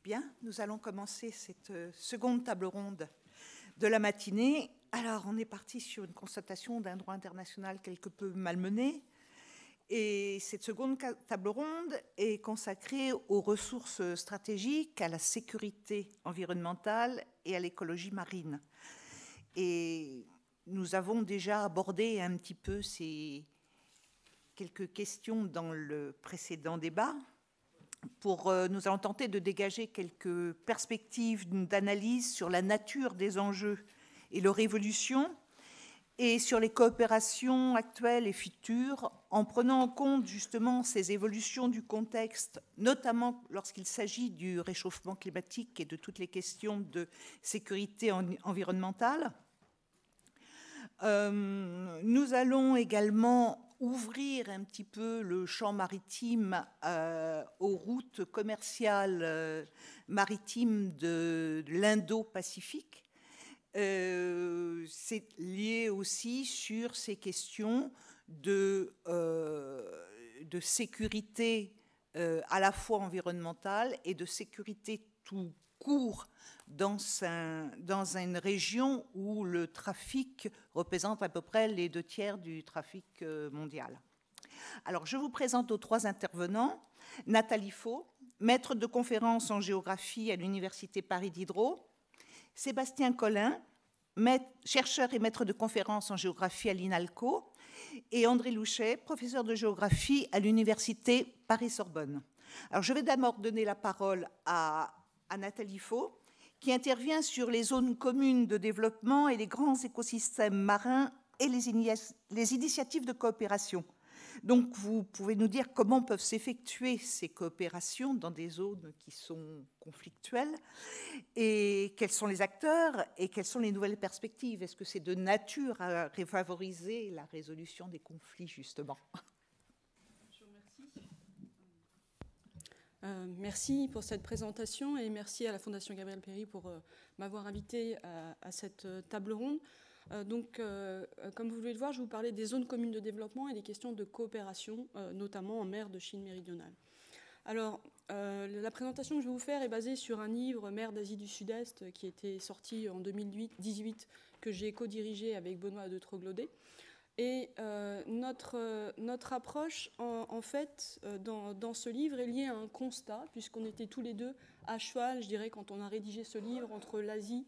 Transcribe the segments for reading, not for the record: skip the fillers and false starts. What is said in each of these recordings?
Bien, nous allons commencer cette seconde table ronde de la matinée. Alors, on est parti sur une constatation d'un droit international quelque peu malmené. Et cette seconde table ronde est consacrée aux ressources stratégiques, à la sécurité environnementale et à l'écologie marine. Et nous avons déjà abordé un petit peu ces quelques questions dans le précédent débat. Nous allons tenter de dégager quelques perspectives d'analyse sur la nature des enjeux et leur évolution, et sur les coopérations actuelles et futures, en prenant en compte justement ces évolutions du contexte, notamment lorsqu'il s'agit du réchauffement climatique et de toutes les questions de sécurité environnementale. Nous allons également ouvrir un petit peu le champ maritime aux routes commerciales maritimes de l'Indo-Pacifique. C'est lié aussi sur ces questions de sécurité à la fois environnementale et de sécurité tout court dans une région où le trafic représente à peu près les 2/3 du trafic mondial. Alors, je vous présente aux trois intervenants. Nathalie Faux, maître de conférence en géographie à l'Université Paris Diderot. Sébastien Collin, chercheur et maître de conférence en géographie à l'INALCO. Et André Louchet, professeur de géographie à l'Université Paris-Sorbonne. Alors, je vais d'abord donner la parole à Nathalie Faux, qui intervient sur les zones communes de développement et les grands écosystèmes marins et les initiatives de coopération. Donc, vous pouvez nous dire comment peuvent s'effectuer ces coopérations dans des zones qui sont conflictuelles, et quels sont les acteurs et quelles sont les nouvelles perspectives. Est-ce que c'est de nature à favoriser la résolution des conflits, justement ? Merci pour cette présentation et merci à la Fondation Gabriel Péri pour m'avoir invité à cette table ronde. Comme vous pouvez le voir, je vais vous parler des zones communes de développement et des questions de coopération, notamment en mer de Chine méridionale. Alors, la présentation que je vais vous faire est basée sur un livre, Mer d'Asie du Sud-Est, qui était sorti en 2018, que j'ai co-dirigé avec Benoît de Troglodet. Et notre approche, en fait, dans ce livre est liée à un constat, puisqu'on était tous les deux à cheval, je dirais, quand on a rédigé ce livre, entre l'Asie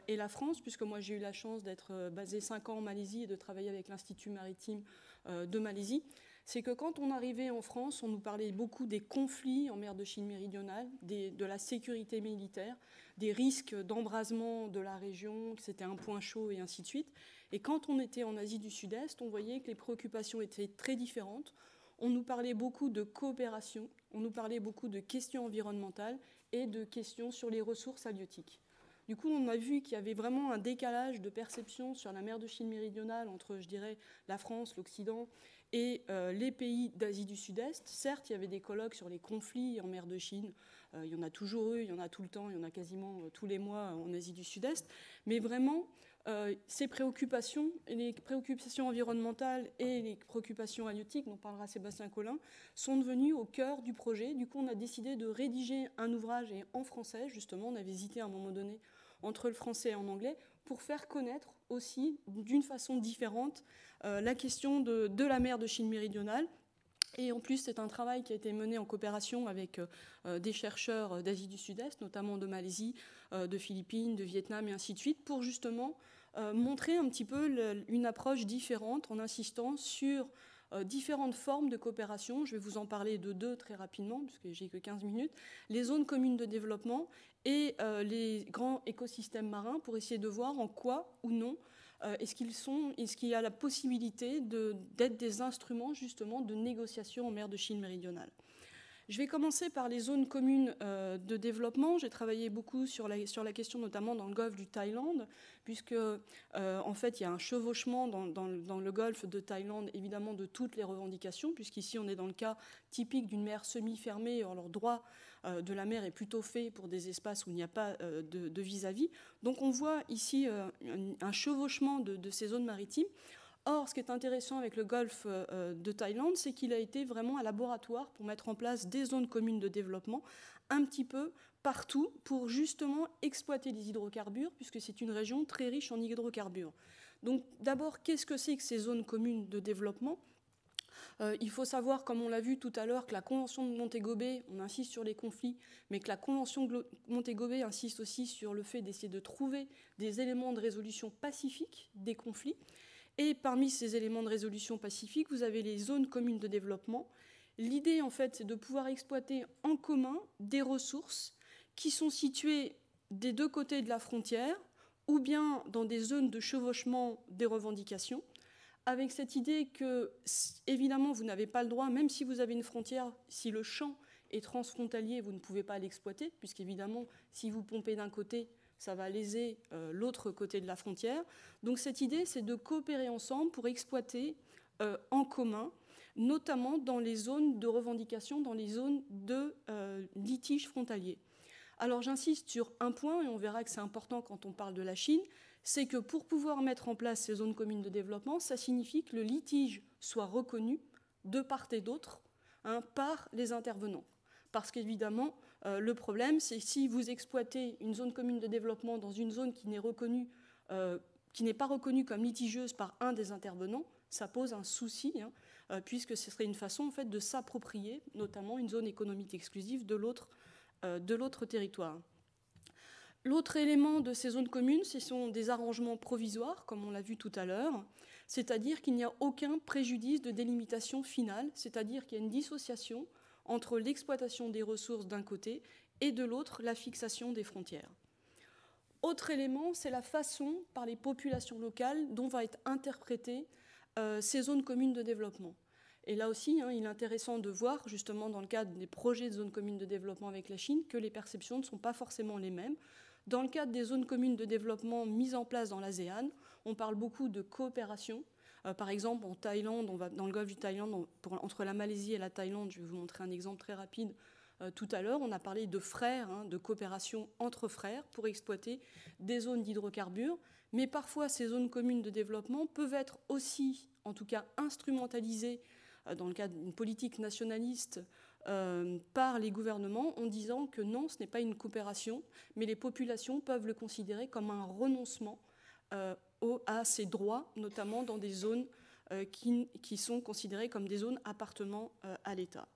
et la France, puisque moi j'ai eu la chance d'être basée 5 ans en Malaisie et de travailler avec l'Institut maritime de Malaisie. C'est que quand on arrivait en France, on nous parlait beaucoup des conflits en mer de Chine méridionale, de la sécurité militaire, des risques d'embrasement de la région, que c'était un point chaud et ainsi de suite. Et quand on était en Asie du Sud-Est, on voyait que les préoccupations étaient très différentes. On nous parlait beaucoup de coopération, on nous parlait beaucoup de questions environnementales et de questions sur les ressources halieutiques. Du coup, on a vu qu'il y avait vraiment un décalage de perception sur la mer de Chine méridionale entre, je dirais, la France, l'Occident et les pays d'Asie du Sud-Est. Certes, il y avait des colloques sur les conflits en mer de Chine. Il y en a toujours eu, il y en a tout le temps, il y en a quasiment tous les mois en Asie du Sud-Est. Mais vraiment, ces préoccupations, les préoccupations environnementales et les préoccupations halieutiques, dont parlera Sébastien Collin, sont devenues au cœur du projet. Du coup, on a décidé de rédiger un ouvrage en français, justement. On avait hésité à un moment donné entre le français et en anglais, pour faire connaître aussi, d'une façon différente, la question de la mer de Chine méridionale. Et en plus, c'est un travail qui a été mené en coopération avec des chercheurs d'Asie du Sud-Est, notamment de Malaisie, de Philippines, de Vietnam et ainsi de suite, pour justement montrer un petit peu une approche différente en insistant sur différentes formes de coopération. Je vais vous en parler de deux très rapidement, puisque j'ai que 15 minutes. Les zones communes de développement et les grands écosystèmes marins, pour essayer de voir en quoi ou non est-ce qu'il y a la possibilité d'être des instruments justement de négociation en mer de Chine méridionale. Je vais commencer par les zones communes de développement. J'ai travaillé beaucoup sur la question, notamment dans le golfe du Thaïlande, puisque en fait, il y a un chevauchement dans le golfe de Thaïlande, évidemment, de toutes les revendications, puisqu'ici, on est dans le cas typique d'une mer semi-fermée. Alors, le droit de la mer est plutôt fait pour des espaces où il n'y a pas de vis-à-vis. Donc, on voit ici un chevauchement de ces zones maritimes. Or, ce qui est intéressant avec le golfe de Thaïlande, c'est qu'il a été vraiment un laboratoire pour mettre en place des zones communes de développement un petit peu partout pour justement exploiter les hydrocarbures, puisque c'est une région très riche en hydrocarbures. Donc d'abord, qu'est-ce que c'est que ces zones communes de développement ? Il faut savoir, comme on l'a vu tout à l'heure, que la Convention de Montego Bay, on insiste sur les conflits, mais que la Convention de Montego Bay insiste aussi sur le fait d'essayer de trouver des éléments de résolution pacifique des conflits. Et parmi ces éléments de résolution pacifique, vous avez les zones communes de développement. L'idée, en fait, c'est de pouvoir exploiter en commun des ressources qui sont situées des deux côtés de la frontière ou bien dans des zones de chevauchement des revendications, avec cette idée que, évidemment, vous n'avez pas le droit, même si vous avez une frontière, si le champ est transfrontalier, vous ne pouvez pas l'exploiter, puisqu'évidemment, si vous pompez d'un côté, ça va léser l'autre côté de la frontière. Donc cette idée, c'est de coopérer ensemble pour exploiter en commun, notamment dans les zones de revendication, dans les zones de litige frontalier. Alors j'insiste sur un point, et on verra que c'est important quand on parle de la Chine, c'est que pour pouvoir mettre en place ces zones communes de développement, ça signifie que le litige soit reconnu de part et d'autre par les intervenants. Parce qu'évidemment, le problème, c'est si vous exploitez une zone commune de développement dans une zone qui n'est pas reconnue comme litigieuse par un des intervenants, ça pose un souci, puisque ce serait une façon en fait, de s'approprier notamment une zone économique exclusive de l'autre territoire. L'autre élément de ces zones communes, ce sont des arrangements provisoires, comme on l'a vu tout à l'heure, c'est-à-dire qu'il n'y a aucun préjudice de délimitation finale, c'est-à-dire qu'il y a une dissociation entre l'exploitation des ressources d'un côté et de l'autre la fixation des frontières. Autre élément, c'est la façon par les populations locales dont va être interprétée ces zones communes de développement. Et là aussi, il est intéressant de voir, justement dans le cadre des projets de zones communes de développement avec la Chine, que les perceptions ne sont pas forcément les mêmes. Dans le cadre des zones communes de développement mises en place dans l'ASEAN, on parle beaucoup de coopération. Par exemple, en Thaïlande, dans le golfe du Thaïlande, entre la Malaisie et la Thaïlande, je vais vous montrer un exemple très rapide. Tout à l'heure, on a parlé de frères, de coopération entre frères pour exploiter des zones d'hydrocarbures. Mais parfois, ces zones communes de développement peuvent être aussi, en tout cas, instrumentalisées dans le cadre d'une politique nationaliste par les gouvernements en disant que non, ce n'est pas une coopération, mais les populations peuvent le considérer comme un renoncement à ces droits, notamment dans des zones qui sont considérées comme des zones appartenant à l'État.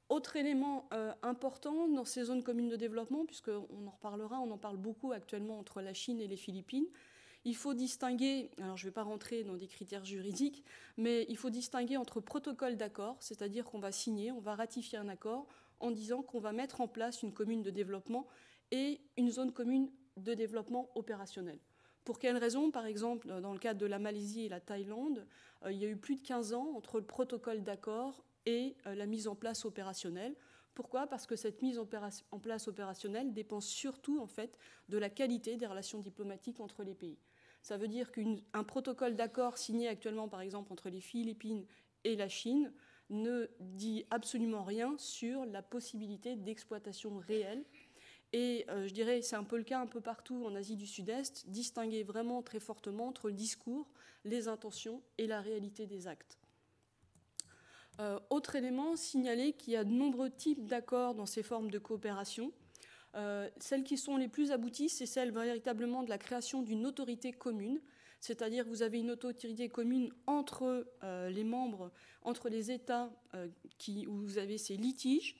Autre élément important dans ces zones communes de développement, puisqu'on en reparlera, on en parle beaucoup actuellement entre la Chine et les Philippines, il faut distinguer, alors je ne vais pas rentrer dans des critères juridiques, mais il faut distinguer entre protocole d'accord, c'est-à-dire qu'on va signer, on va ratifier un accord en disant qu'on va mettre en place une commune de développement et une zone commune de développement opérationnel. Pour quelles raisons ? Par exemple, dans le cadre de la Malaisie et la Thaïlande, il y a eu plus de 15 ans entre le protocole d'accord et la mise en place opérationnelle. Pourquoi ? Parce que cette mise en place opérationnelle dépend surtout en fait, de la qualité des relations diplomatiques entre les pays. Ça veut dire qu'un protocole d'accord signé actuellement, par exemple, entre les Philippines et la Chine ne dit absolument rien sur la possibilité d'exploitation réelle. Et je dirais, c'est un peu le cas un peu partout en Asie du Sud-Est, distinguer vraiment très fortement entre le discours, les intentions et la réalité des actes. Autre élément, signaler qu'il y a de nombreux types d'accords dans ces formes de coopération. Celles qui sont les plus abouties, c'est celles véritablement de la création d'une autorité commune, c'est-à-dire que vous avez une autorité commune entre les membres, entre les États où vous avez ces litiges,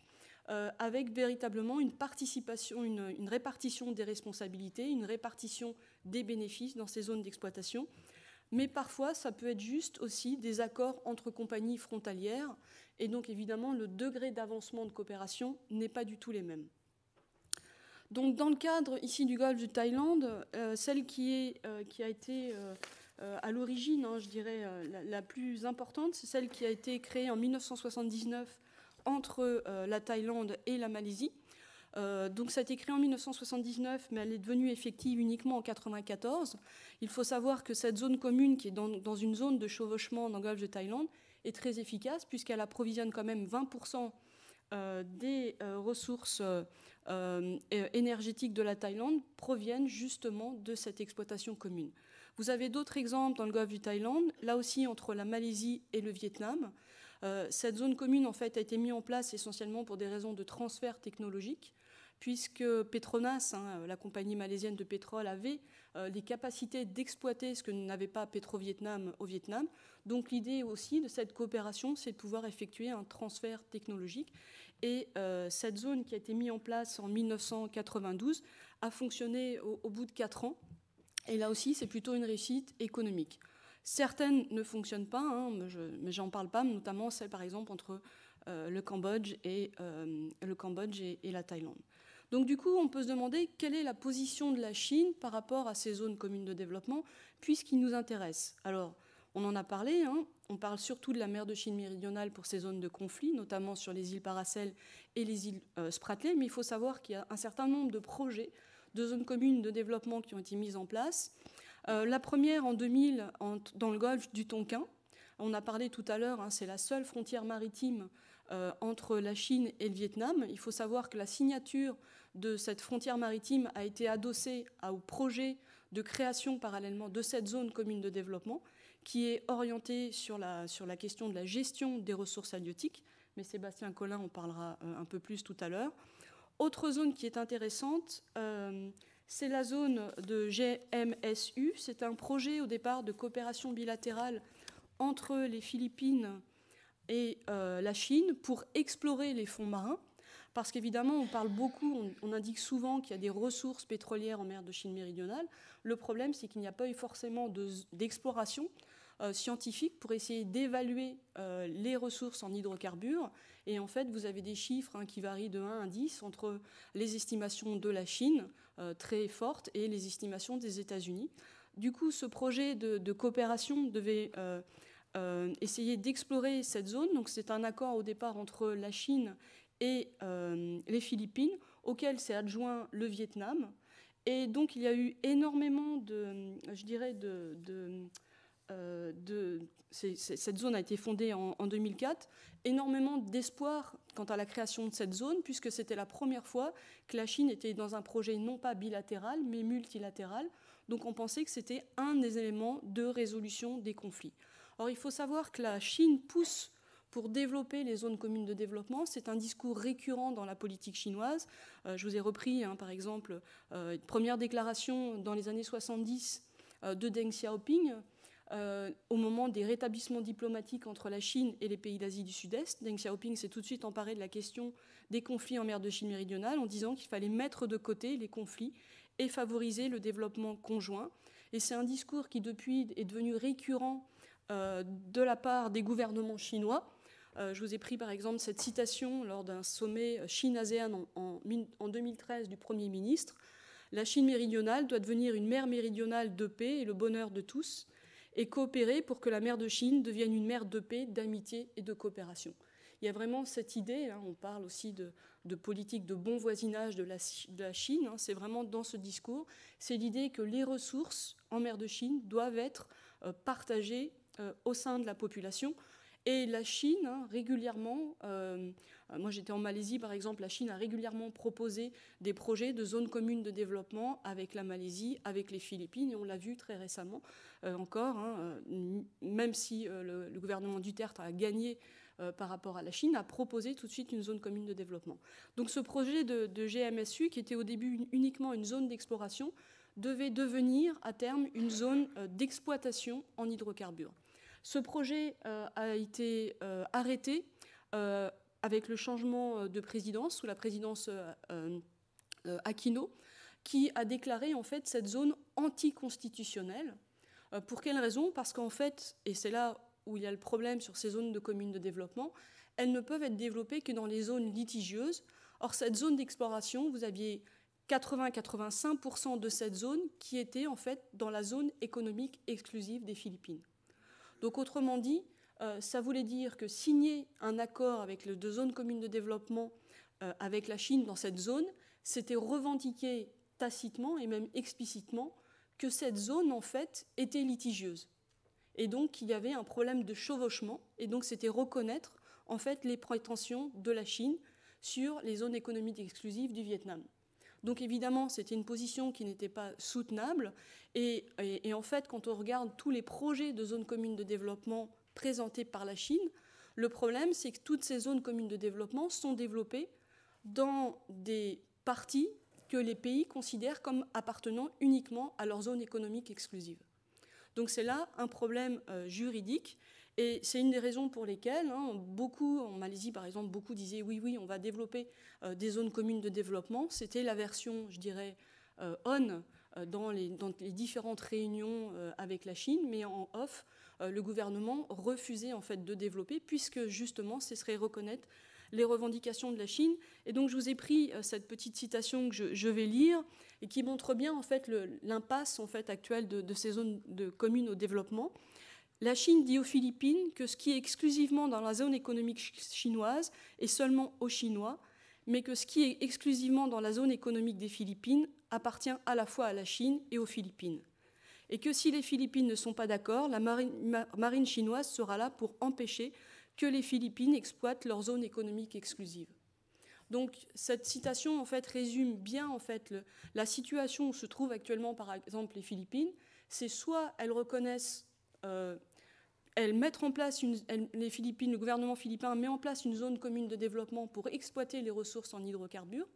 avec véritablement une participation, une répartition des responsabilités, une répartition des bénéfices dans ces zones d'exploitation. Mais parfois, ça peut être juste aussi des accords entre compagnies frontalières, et donc évidemment, le degré d'avancement de coopération n'est pas du tout les mêmes. Donc, dans le cadre ici du golfe de Thaïlande, celle qui a été à l'origine, je dirais, la plus importante, c'est celle qui a été créée en 1979 entre la Thaïlande et la Malaisie. Donc ça a été créé en 1979, mais elle est devenue effective uniquement en 1994. Il faut savoir que cette zone commune, qui est dans une zone de chevauchement dans le golfe de Thaïlande, est très efficace puisqu'elle approvisionne quand même 20% des ressources énergétiques de la Thaïlande proviennent justement de cette exploitation commune. Vous avez d'autres exemples dans le golfe du Thaïlande, là aussi entre la Malaisie et le Vietnam. Cette zone commune en fait, a été mise en place essentiellement pour des raisons de transfert technologique, puisque Petronas, la compagnie malaisienne de pétrole, avait les capacités d'exploiter ce que n'avait pas Petro-Vietnam au Vietnam. Donc l'idée aussi de cette coopération, c'est de pouvoir effectuer un transfert technologique. Et cette zone qui a été mise en place en 1992 a fonctionné au bout de 4 ans. Et là aussi, c'est plutôt une réussite économique. Certaines ne fonctionnent pas, mais j'en parle pas, notamment celle par exemple entre le Cambodge et la Thaïlande. Donc du coup, on peut se demander quelle est la position de la Chine par rapport à ces zones communes de développement, puisqu'ils nous intéressent. Alors, on en a parlé, on parle surtout de la mer de Chine méridionale pour ces zones de conflit, notamment sur les îles Paracel et les îles Spratly, mais il faut savoir qu'il y a un certain nombre de projets de zones communes de développement qui ont été mises en place. La première en 2000 dans le golfe du Tonkin. On a parlé tout à l'heure, c'est la seule frontière maritime entre la Chine et le Vietnam. Il faut savoir que la signature de cette frontière maritime a été adossée au projet de création parallèlement de cette zone commune de développement qui est orientée sur la question de la gestion des ressources halieutiques. Mais Sébastien Collin en parlera un peu plus tout à l'heure. Autre zone qui est intéressante, c'est la zone de GMSU. C'est un projet au départ de coopération bilatérale entre les Philippines et la Chine pour explorer les fonds marins. Parce qu'évidemment, on parle beaucoup, on indique souvent qu'il y a des ressources pétrolières en mer de Chine méridionale. Le problème, c'est qu'il n'y a pas eu forcément d'exploration scientifique pour essayer d'évaluer les ressources en hydrocarbures. Et en fait, vous avez des chiffres qui varient de 1 à 10 entre les estimations de la Chine, très fortes, et les estimations des États-Unis. Du coup, ce projet de coopération devait essayer d'explorer cette zone. Donc, c'est un accord au départ entre la Chine et les Philippines, auquel s'est adjoint le Vietnam. Et donc, il y a eu énormément cette zone a été fondée en 2004, énormément d'espoir quant à la création de cette zone, puisque c'était la première fois que la Chine était dans un projet non pas bilatéral, mais multilatéral. Donc on pensait que c'était un des éléments de résolution des conflits. Or, il faut savoir que la Chine pousse pour développer les zones communes de développement. C'est un discours récurrent dans la politique chinoise. Je vous ai repris, par exemple, une première déclaration dans les années 70 de Deng Xiaoping, au moment des rétablissements diplomatiques entre la Chine et les pays d'Asie du Sud-Est. Deng Xiaoping s'est tout de suite emparé de la question des conflits en mer de Chine méridionale en disant qu'il fallait mettre de côté les conflits et favoriser le développement conjoint. Et c'est un discours qui, depuis, est devenu récurrent de la part des gouvernements chinois. Je vous ai pris, par exemple, cette citation lors d'un sommet Chine-ASEAN en 2013 du Premier ministre. « La Chine méridionale doit devenir une mer méridionale de paix et le bonheur de tous, et coopérer pour que la mer de Chine devienne une mer de paix, d'amitié et de coopération. » Il y a vraiment cette idée, on parle aussi de politique de bon voisinage de la Chine, c'est vraiment dans ce discours, c'est l'idée que les ressources en mer de Chine doivent être partagées au sein de la population. Et la Chine, régulièrement, moi j'étais en Malaisie par exemple, la Chine a régulièrement proposé des projets de zones communes de développement avec la Malaisie, avec les Philippines, et on l'a vu très récemment encore, même si le gouvernement Duterte a gagné par rapport à la Chine, a proposé tout de suite une zone commune de développement. Donc ce projet de GMSU, qui était au début uniquement une zone d'exploration, devait devenir à terme une zone d'exploitation en hydrocarbures. Ce projet a été arrêté avec le changement de présidence, sous la présidence Aquino, qui a déclaré en fait cette zone anticonstitutionnelle. Pour quelle raison? Parce qu'en fait, et c'est là où il y a le problème sur ces zones de communes de développement, elles ne peuvent être développées que dans les zones litigieuses. Or, cette zone d'exploration, vous aviez 80-85% de cette zone qui était en fait dans la zone économique exclusive des Philippines. Donc, autrement dit, ça voulait dire que signer un accord avec les 2 zones communes de développement avec la Chine dans cette zone, c'était revendiquer tacitement et même explicitement que cette zone, en fait, était litigieuse. Et donc, il y avait un problème de chevauchement, et donc c'était reconnaître, en fait, les prétentions de la Chine sur les zones économiques exclusives du Vietnam. Donc évidemment, c'était une position qui n'était pas soutenable. Et en fait, quand on regarde tous les projets de zones communes de développement présentés par la Chine, le problème, c'est que toutes ces zones communes de développement sont développées dans des parties que les pays considèrent comme appartenant uniquement à leur zone économique exclusive. Donc c'est là un problème juridique, et c'est une des raisons pour lesquelles, beaucoup, en Malaisie par exemple, beaucoup disaient oui, on va développer des zones communes de développement. C'était la version, je dirais, on dans les différentes réunions avec la Chine, mais en off, le gouvernement refusait en fait de développer, puisque justement ce serait reconnaître les revendications de la Chine. Et donc je vous ai pris cette petite citation que je vais lire et qui montre bien en fait l'impasse en fait actuelle de ces zones de communes au développement. La Chine dit aux Philippines que ce qui est exclusivement dans la zone économique chinoise est seulement aux Chinois, mais que ce qui est exclusivement dans la zone économique des Philippines appartient à la fois à la Chine et aux Philippines. Et que si les Philippines ne sont pas d'accord, la marine chinoise sera là pour empêcher que les Philippines exploitent leur zone économique exclusive. Donc cette citation en fait résume bien en fait la situation où se trouvent actuellement par exemple les Philippines. C'est soit elles reconnaissent, elles mettent en place les Philippines, le gouvernement philippin met en place une zone commune de développement pour exploiter les ressources en hydrocarbures,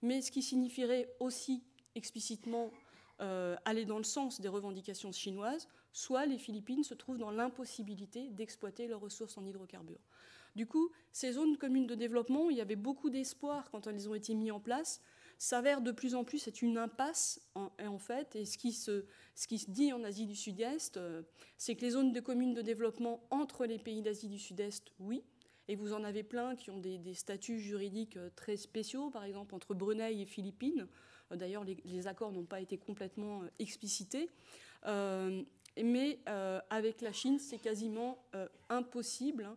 mais ce qui signifierait aussi explicitement aller dans le sens des revendications chinoises, soit les Philippines se trouvent dans l'impossibilité d'exploiter leurs ressources en hydrocarbures. Du coup, ces zones communes de développement, il y avait beaucoup d'espoir quand elles ont été mises en place, s'avère de plus en plus être une impasse en fait. Et ce qui se dit en Asie du Sud-Est, c'est que les zones de communes de développement entre les pays d'Asie du Sud-Est, oui, et vous en avez plein qui ont des statuts juridiques très spéciaux, par exemple entre Brunei et Philippines. D'ailleurs, les accords n'ont pas été complètement explicités. Mais avec la Chine, c'est quasiment impossible,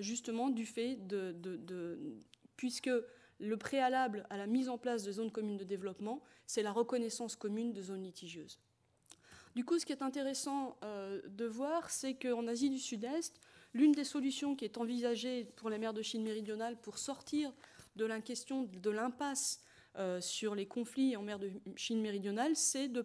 justement du fait puisque le préalable à la mise en place de zones communes de développement, c'est la reconnaissance commune de zones litigieuses. Du coup, ce qui est intéressant de voir, c'est qu'en Asie du Sud-Est, l'une des solutions qui est envisagée pour les mers de Chine méridionale pour sortir de la question de l'impasse sur les conflits en mer de Chine méridionale, c'est de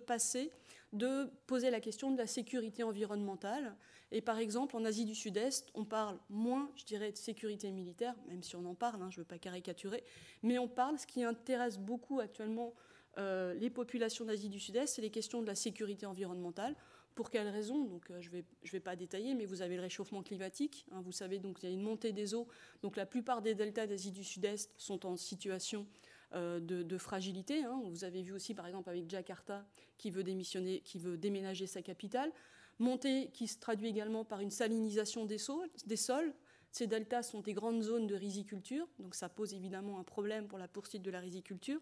poser la question de la sécurité environnementale. Et par exemple, en Asie du Sud-Est, on parle moins, je dirais, de sécurité militaire, même si on en parle, je ne veux pas caricaturer, mais on parle, ce qui intéresse beaucoup actuellement les populations d'Asie du Sud-Est, c'est les questions de la sécurité environnementale. Pour quelles raisons? Donc, je vais pas détailler, mais vous avez le réchauffement climatique. Vous savez, donc, il y a une montée des eaux. Donc la plupart des deltas d'Asie du Sud-Est sont en situation de fragilité. Vous avez vu aussi, par exemple, avec Jakarta, qui veut déménager sa capitale. Montée qui se traduit également par une salinisation des sols. Ces deltas sont des grandes zones de riziculture, donc ça pose évidemment un problème pour la poursuite de la riziculture.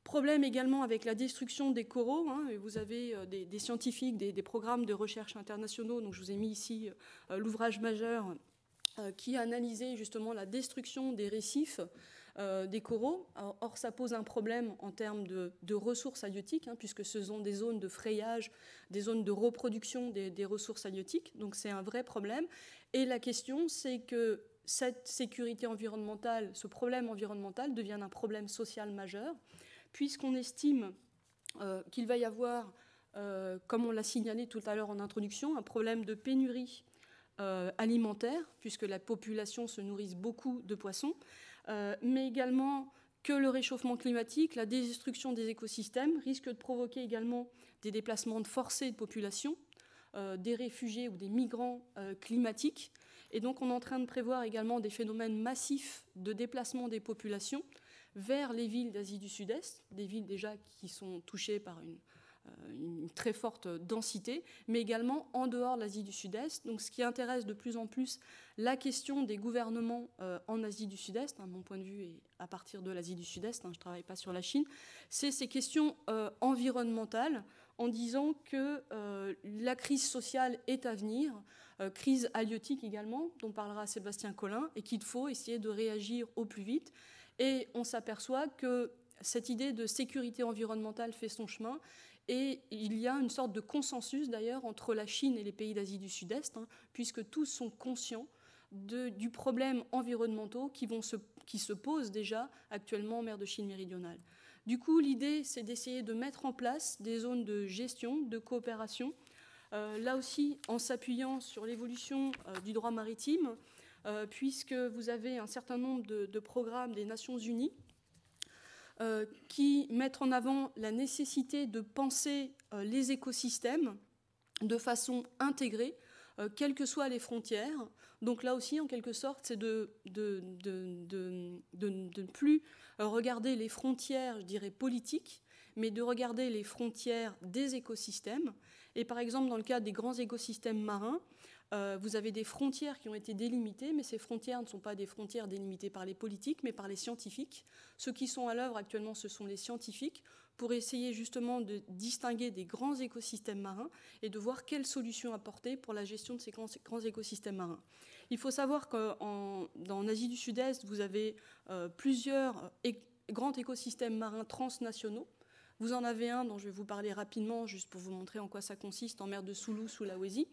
Problème également avec la destruction des coraux. Vous avez des scientifiques, des programmes de recherche internationaux. Donc je vous ai mis ici l'ouvrage majeur qui a analysé justement la destruction des récifs des coraux. Or, ça pose un problème en termes de ressources halieutiques, puisque ce sont des zones de frayage, des zones de reproduction des ressources halieutiques. Donc c'est un vrai problème. Et la question, c'est que cette sécurité environnementale, ce problème environnemental devient un problème social majeur, puisqu'on estime qu'il va y avoir, comme on l'a signalé tout à l'heure en introduction, un problème de pénurie alimentaire, puisque la population se nourrit beaucoup de poissons, mais également que le réchauffement climatique, la destruction des écosystèmes risque de provoquer également des déplacements forcés de population, des réfugiés ou des migrants climatiques. Et donc on est en train de prévoir également des phénomènes massifs de déplacement des populations vers les villes d'Asie du Sud-Est, des villes déjà qui sont touchées par une très forte densité, mais également en dehors de l'Asie du Sud-Est. Donc ce qui intéresse de plus en plus la question des gouvernements en Asie du Sud-Est, mon point de vue est à partir de l'Asie du Sud-Est, je ne travaille pas sur la Chine, c'est ces questions environnementales, en disant que la crise sociale est à venir, crise halieutique également, dont parlera Sébastien Collin, et qu'il faut essayer de réagir au plus vite. Et on s'aperçoit que cette idée de sécurité environnementale fait son chemin, et il y a une sorte de consensus d'ailleurs entre la Chine et les pays d'Asie du Sud-Est, puisque tous sont conscients du problème environnementaux qui se posent déjà actuellement en mer de Chine méridionale. Du coup, l'idée, c'est d'essayer de mettre en place des zones de gestion, de coopération, là aussi en s'appuyant sur l'évolution du droit maritime, puisque vous avez un certain nombre de programmes des Nations Unies qui mettent en avant la nécessité de penser les écosystèmes de façon intégrée, quelles que soient les frontières. Donc là aussi, en quelque sorte, c'est de ne plus regarder les frontières, je dirais, politiques, mais de regarder les frontières des écosystèmes. Et par exemple, dans le cas des grands écosystèmes marins, vous avez des frontières qui ont été délimitées, mais ces frontières ne sont pas des frontières délimitées par les politiques, mais par les scientifiques. Ceux qui sont à l'œuvre actuellement, ce sont les scientifiques, pour essayer justement de distinguer des grands écosystèmes marins et de voir quelles solutions apporter pour la gestion de ces grands écosystèmes marins. Il faut savoir qu'en Asie du Sud-Est, vous avez plusieurs grands écosystèmes marins transnationaux. Vous en avez un dont je vais vous parler rapidement, juste pour vous montrer en quoi ça consiste, en mer de Sulu, Sulawesi.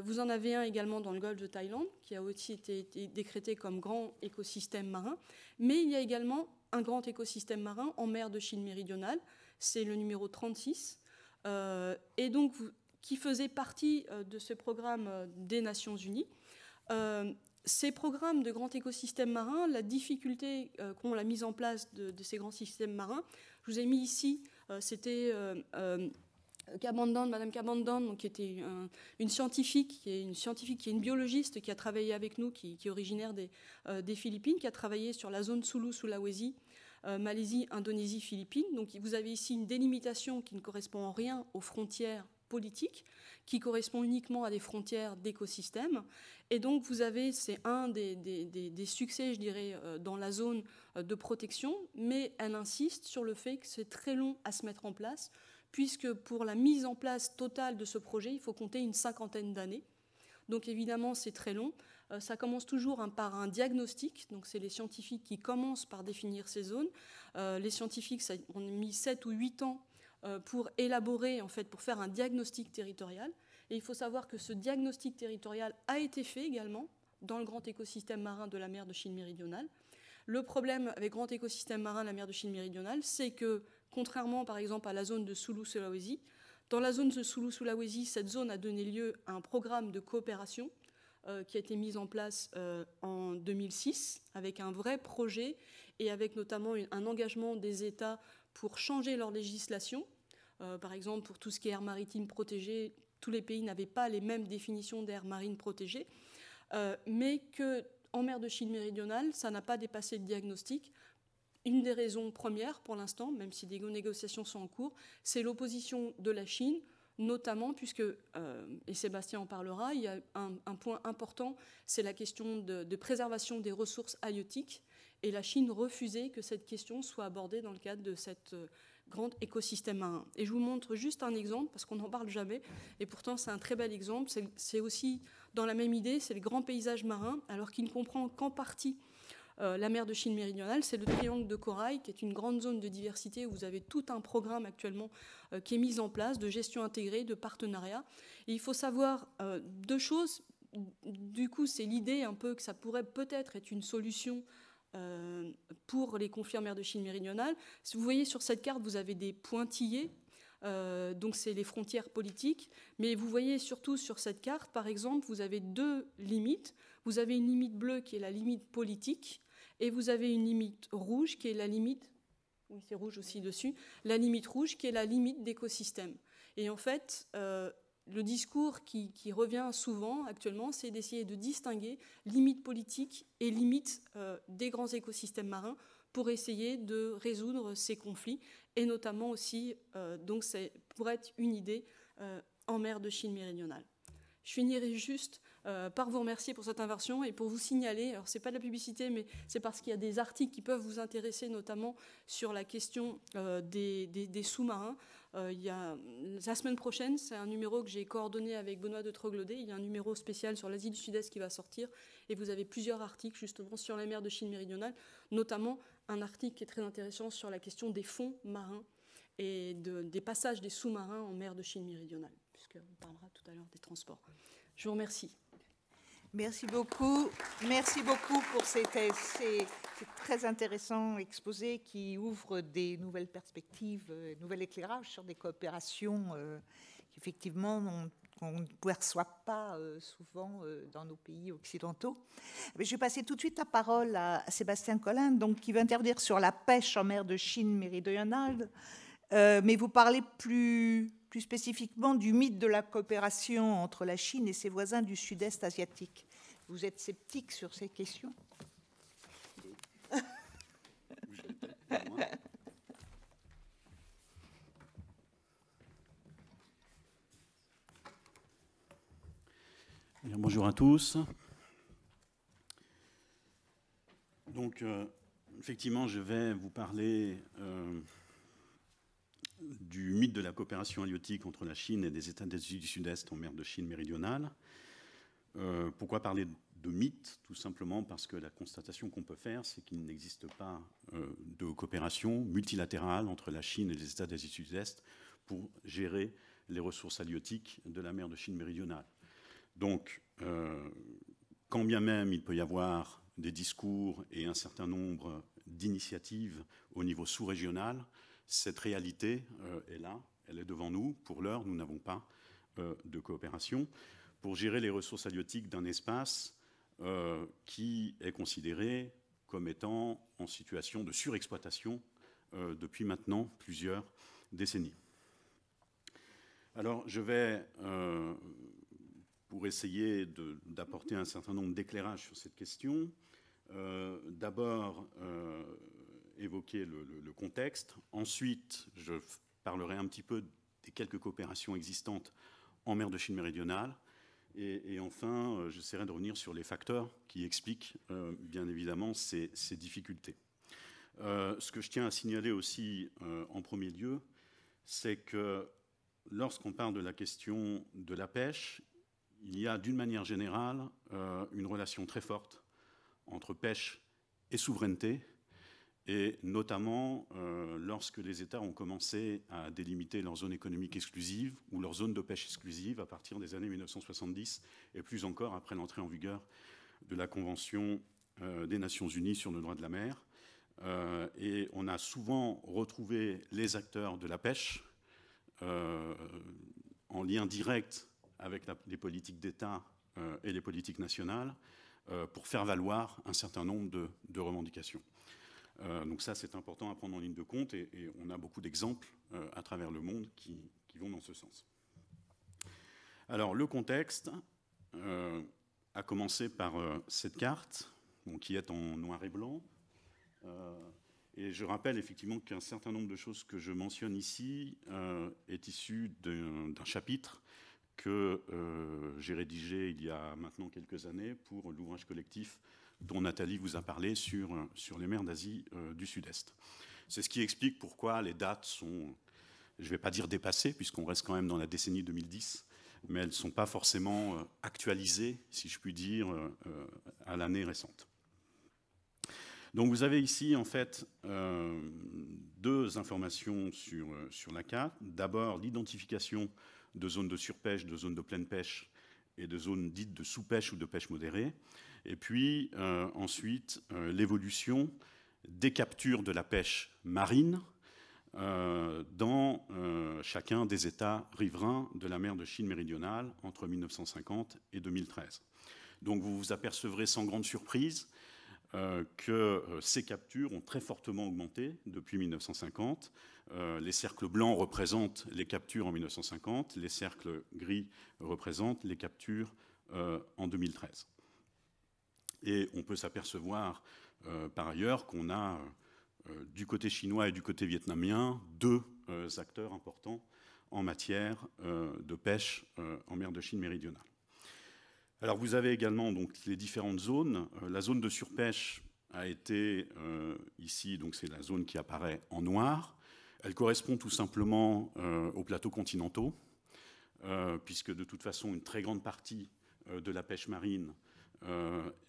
Vous en avez un également dans le golfe de Thaïlande, qui a aussi été décrété comme grand écosystème marin. Mais il y a également un grand écosystème marin en mer de Chine méridionale, c'est le numéro 36, et donc qui faisait partie de ce programme des Nations Unies. Ces programmes de grands écosystèmes marins, la difficulté qu'ont la mise en place de ces grands systèmes marins, je vous ai mis ici, c'était Madame Cabandan, donc, qui était une scientifique, qui est une biologiste, qui a travaillé avec nous, qui est originaire des Philippines, qui a travaillé sur la zone Sulu-Sulawesi, Malaisie, Indonésie, Philippines. Donc vous avez ici une délimitation qui ne correspond en rien aux frontières politiques, qui correspond uniquement à des frontières d'écosystèmes. Et donc vous avez, c'est un des succès, je dirais, dans la zone de protection, mais elle insiste sur le fait que c'est très long à se mettre en place, puisque pour la mise en place totale de ce projet, il faut compter une 50aine d'années. Donc évidemment, c'est très long. Ça commence toujours par un diagnostic, donc c'est les scientifiques qui commencent par définir ces zones. Les scientifiques ont mis 7 ou 8 ans pour élaborer, en fait, pour faire un diagnostic territorial. Et il faut savoir que ce diagnostic territorial a été fait également dans le grand écosystème marin de la mer de Chine méridionale. Le problème avec grand écosystème marin de la mer de Chine méridionale, c'est que, contrairement par exemple à la zone de Sulu-Sulawesi, dans la zone de Sulu-Sulawesi, cette zone a donné lieu à un programme de coopération qui a été mis en place en 2006 avec un vrai projet et avec notamment un engagement des États pour changer leur législation. Par exemple, pour tout ce qui est aire maritime protégée, tous les pays n'avaient pas les mêmes définitions d'aire marine protégée, mais qu'en mer de Chine méridionale, ça n'a pas dépassé le diagnostic. Une des raisons premières pour l'instant, même si des négociations sont en cours, c'est l'opposition de la Chine, notamment puisque, et Sébastien en parlera, il y a un point important, c'est la question de préservation des ressources halieutiques, et la Chine refusait que cette question soit abordée dans le cadre de cette grand écosystème marin. Et je vous montre juste un exemple, parce qu'on n'en parle jamais, et pourtant c'est un très bel exemple, c'est aussi dans la même idée, c'est le grand paysage marin, alors qu'il ne comprend qu'en partie la mer de Chine méridionale, c'est le triangle de corail, qui est une grande zone de diversité où vous avez tout un programme actuellement qui est mis en place de gestion intégrée, de partenariat. Et il faut savoir deux choses. Du coup, c'est l'idée un peu que ça pourrait peut-être être une solution pour les conflits en mer de Chine méridionale. Si vous voyez sur cette carte, vous avez des pointillés. Donc c'est les frontières politiques. Mais vous voyez surtout sur cette carte, par exemple, vous avez deux limites. Vous avez une limite bleue qui est la limite politique. Et vous avez une limite rouge qui est la limite, oui c'est rouge aussi dessus, la limite rouge qui est la limite d'écosystème. Et en fait, le discours qui revient souvent actuellement, c'est d'essayer de distinguer limite politique et limite des grands écosystèmes marins pour essayer de résoudre ces conflits. Et notamment aussi, donc c'est pour être une idée en mer de Chine méridionale. Je finirai juste par vous remercier pour cette inversion et pour vous signaler, alors ce n'est pas de la publicité, mais c'est parce qu'il y a des articles qui peuvent vous intéresser, notamment sur la question des sous-marins. Il y a, la semaine prochaine, c'est un numéro que j'ai coordonné avec Benoît de Troglodet, il y a un numéro spécial sur l'Asie du Sud-Est qui va sortir, et vous avez plusieurs articles justement sur la mer de Chine méridionale, notamment un article qui est très intéressant sur la question des fonds marins et des passages des sous-marins en mer de Chine méridionale, puisqu'on parlera tout à l'heure des transports. Je vous remercie. Merci beaucoup. Merci beaucoup pour ces très intéressants exposés qui ouvrent des nouvelles perspectives, nouvel éclairage sur des coopérations qu'effectivement on ne perçoit pas souvent dans nos pays occidentaux. Mais je vais passer tout de suite la parole à Sébastien Collin, donc, qui va intervenir sur la pêche en mer de Chine méridionale. Mais vous parlez plus spécifiquement du mythe de la coopération entre la Chine et ses voisins du sud-est asiatique. Vous êtes sceptique sur ces questions ? Bonjour à tous. Donc, effectivement, je vais vous parler du mythe de la coopération halieutique entre la Chine et des États du Sud-Est en mer de Chine méridionale. Pourquoi parler de mythe? Tout simplement parce que la constatation qu'on peut faire, c'est qu'il n'existe pas de coopération multilatérale entre la Chine et les États d'Asie du Sud-Est pour gérer les ressources halieutiques de la mer de Chine méridionale. Donc, quand bien même il peut y avoir des discours et un certain nombre d'initiatives au niveau sous-régional, cette réalité est là, elle est devant nous. Pour l'heure, nous n'avons pas de coopération pour gérer les ressources halieutiques d'un espace qui est considéré comme étant en situation de surexploitation depuis maintenant plusieurs décennies. Alors, je vais, pour essayer d'apporter un certain nombre d'éclairages sur cette question, d'abord évoquer le contexte. Ensuite, je parlerai un petit peu des quelques coopérations existantes en mer de Chine méridionale. Et enfin, j'essaierai de revenir sur les facteurs qui expliquent, bien évidemment, ces difficultés. Ce que je tiens à signaler aussi, en premier lieu, c'est que lorsqu'on parle de la question de la pêche, il y a d'une manière générale une relation très forte entre pêche et souveraineté, et notamment lorsque les États ont commencé à délimiter leur zone économique exclusive ou leur zone de pêche exclusive à partir des années 1970, et plus encore après l'entrée en vigueur de la Convention des Nations Unies sur le droit de la mer. Et on a souvent retrouvé les acteurs de la pêche en lien direct avec les politiques d'État et les politiques nationales pour faire valoir un certain nombre de revendications. Donc ça, c'est important à prendre en ligne de compte, et on a beaucoup d'exemples à travers le monde qui vont dans ce sens. Alors, le contexte a commencé par cette carte, donc, qui est en noir et blanc. Et je rappelle effectivement qu'un certain nombre de choses que je mentionne ici est issu d'un chapitre que j'ai rédigé il y a maintenant quelques années pour l'ouvrage collectif dont Nathalie vous a parlé sur les mers d'Asie du Sud-Est. C'est ce qui explique pourquoi les dates sont, je ne vais pas dire dépassées, puisqu'on reste quand même dans la décennie 2010, mais elles ne sont pas forcément actualisées, si je puis dire, à l'année récente. Donc vous avez ici en fait deux informations sur la carte. D'abord, l'identification de zones de surpêche, de zones de pleine pêche et de zones dites de sous-pêche ou de pêche modérée. Et puis ensuite, l'évolution des captures de la pêche marine dans chacun des États riverains de la mer de Chine méridionale entre 1950 et 2013. Donc vous vous apercevrez sans grande surprise que ces captures ont très fortement augmenté depuis 1950. Les cercles blancs représentent les captures en 1950, les cercles gris représentent les captures en 2013. Et on peut s'apercevoir par ailleurs qu'on a du côté chinois et du côté vietnamien deux acteurs importants en matière de pêche en mer de Chine méridionale. Alors vous avez également donc les différentes zones. La zone de surpêche a été ici, donc c'est la zone qui apparaît en noir. Elle correspond tout simplement aux plateaux continentaux, puisque de toute façon une très grande partie de la pêche marine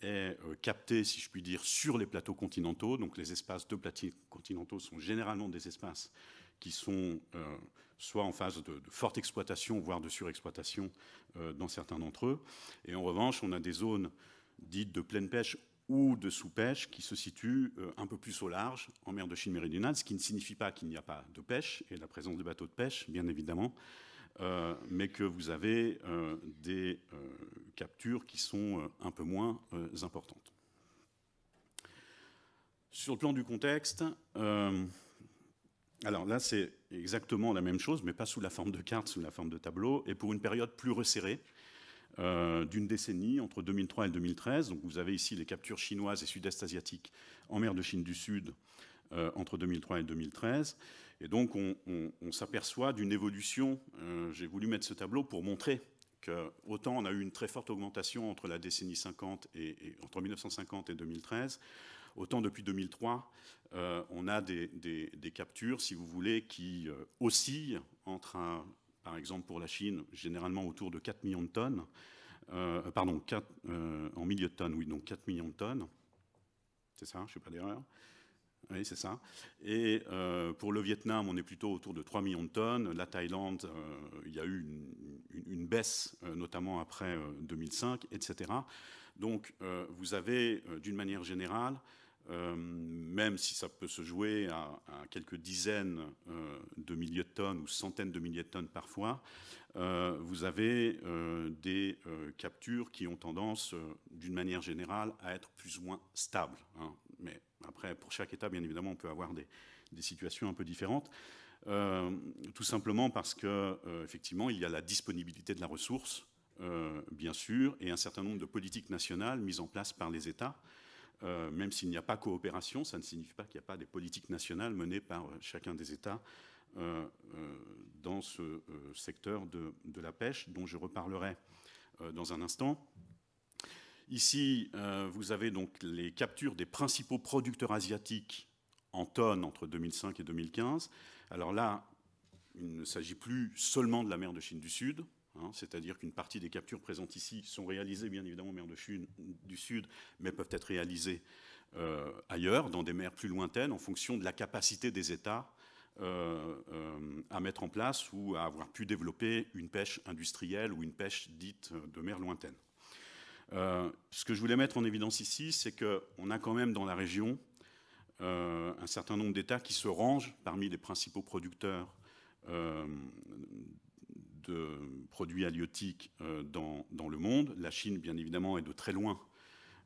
est captée, si je puis dire, sur les plateaux continentaux. Donc les espaces de plateaux continentaux sont généralement des espaces qui sont soit en phase de forte exploitation, voire de surexploitation dans certains d'entre eux. Et en revanche, on a des zones dites de pleine pêche ou de sous-pêche qui se situent un peu plus au large, en mer de Chine méridionale, ce qui ne signifie pas qu'il n'y a pas de pêche et la présence de bateaux de pêche, bien évidemment, mais que vous avez des captures qui sont un peu moins importantes. Sur le plan du contexte, alors là, c'est exactement la même chose, mais pas sous la forme de carte, sous la forme de tableau, et pour une période plus resserrée, d'une décennie, entre 2003 et 2013. Donc vous avez ici les captures chinoises et sud-est asiatiques en mer de Chine du Sud entre 2003 et 2013. Et donc on s'aperçoit d'une évolution. J'ai voulu mettre ce tableau pour montrer que autant on a eu une très forte augmentation entre la décennie 50 et entre 1950 et 2013, autant depuis 2003, on a des captures, si vous voulez, qui oscillent entre par exemple pour la Chine, généralement autour de 4 millions de tonnes, en milieu de tonnes, oui, donc 4 millions de tonnes. C'est ça, je ne fais pas d'erreur. Oui, c'est ça. Et pour le Vietnam, on est plutôt autour de 3 millions de tonnes. La Thaïlande, il y a eu une baisse, notamment après 2005, etc. Donc, vous avez, d'une manière générale, même si ça peut se jouer à quelques dizaines de milliers de tonnes ou centaines de milliers de tonnes parfois, vous avez des captures qui ont tendance, d'une manière générale, à être plus ou moins stables. Hein. Mais après, pour chaque État, bien évidemment, on peut avoir des situations un peu différentes. Tout simplement parce qu'effectivement, il y a la disponibilité de la ressource, bien sûr, et un certain nombre de politiques nationales mises en place par les États. Même s'il n'y a pas coopération, ça ne signifie pas qu'il n'y a pas des politiques nationales menées par chacun des États dans ce secteur de la pêche, dont je reparlerai dans un instant. Ici, vous avez donc les captures des principaux producteurs asiatiques en tonnes entre 2005 et 2015. Alors là, il ne s'agit plus seulement de la mer de Chine du Sud, c'est-à-dire qu'une partie des captures présentes ici sont réalisées bien évidemment en mer de Chine du Sud, mais peuvent être réalisées ailleurs, dans des mers plus lointaines, en fonction de la capacité des États à mettre en place ou à avoir pu développer une pêche industrielle ou une pêche dite de mer lointaine. Ce que je voulais mettre en évidence ici, c'est qu'on a quand même dans la région un certain nombre d'États qui se rangent parmi les principaux producteurs de produits halieutiques dans le monde. La Chine, bien évidemment, est de très loin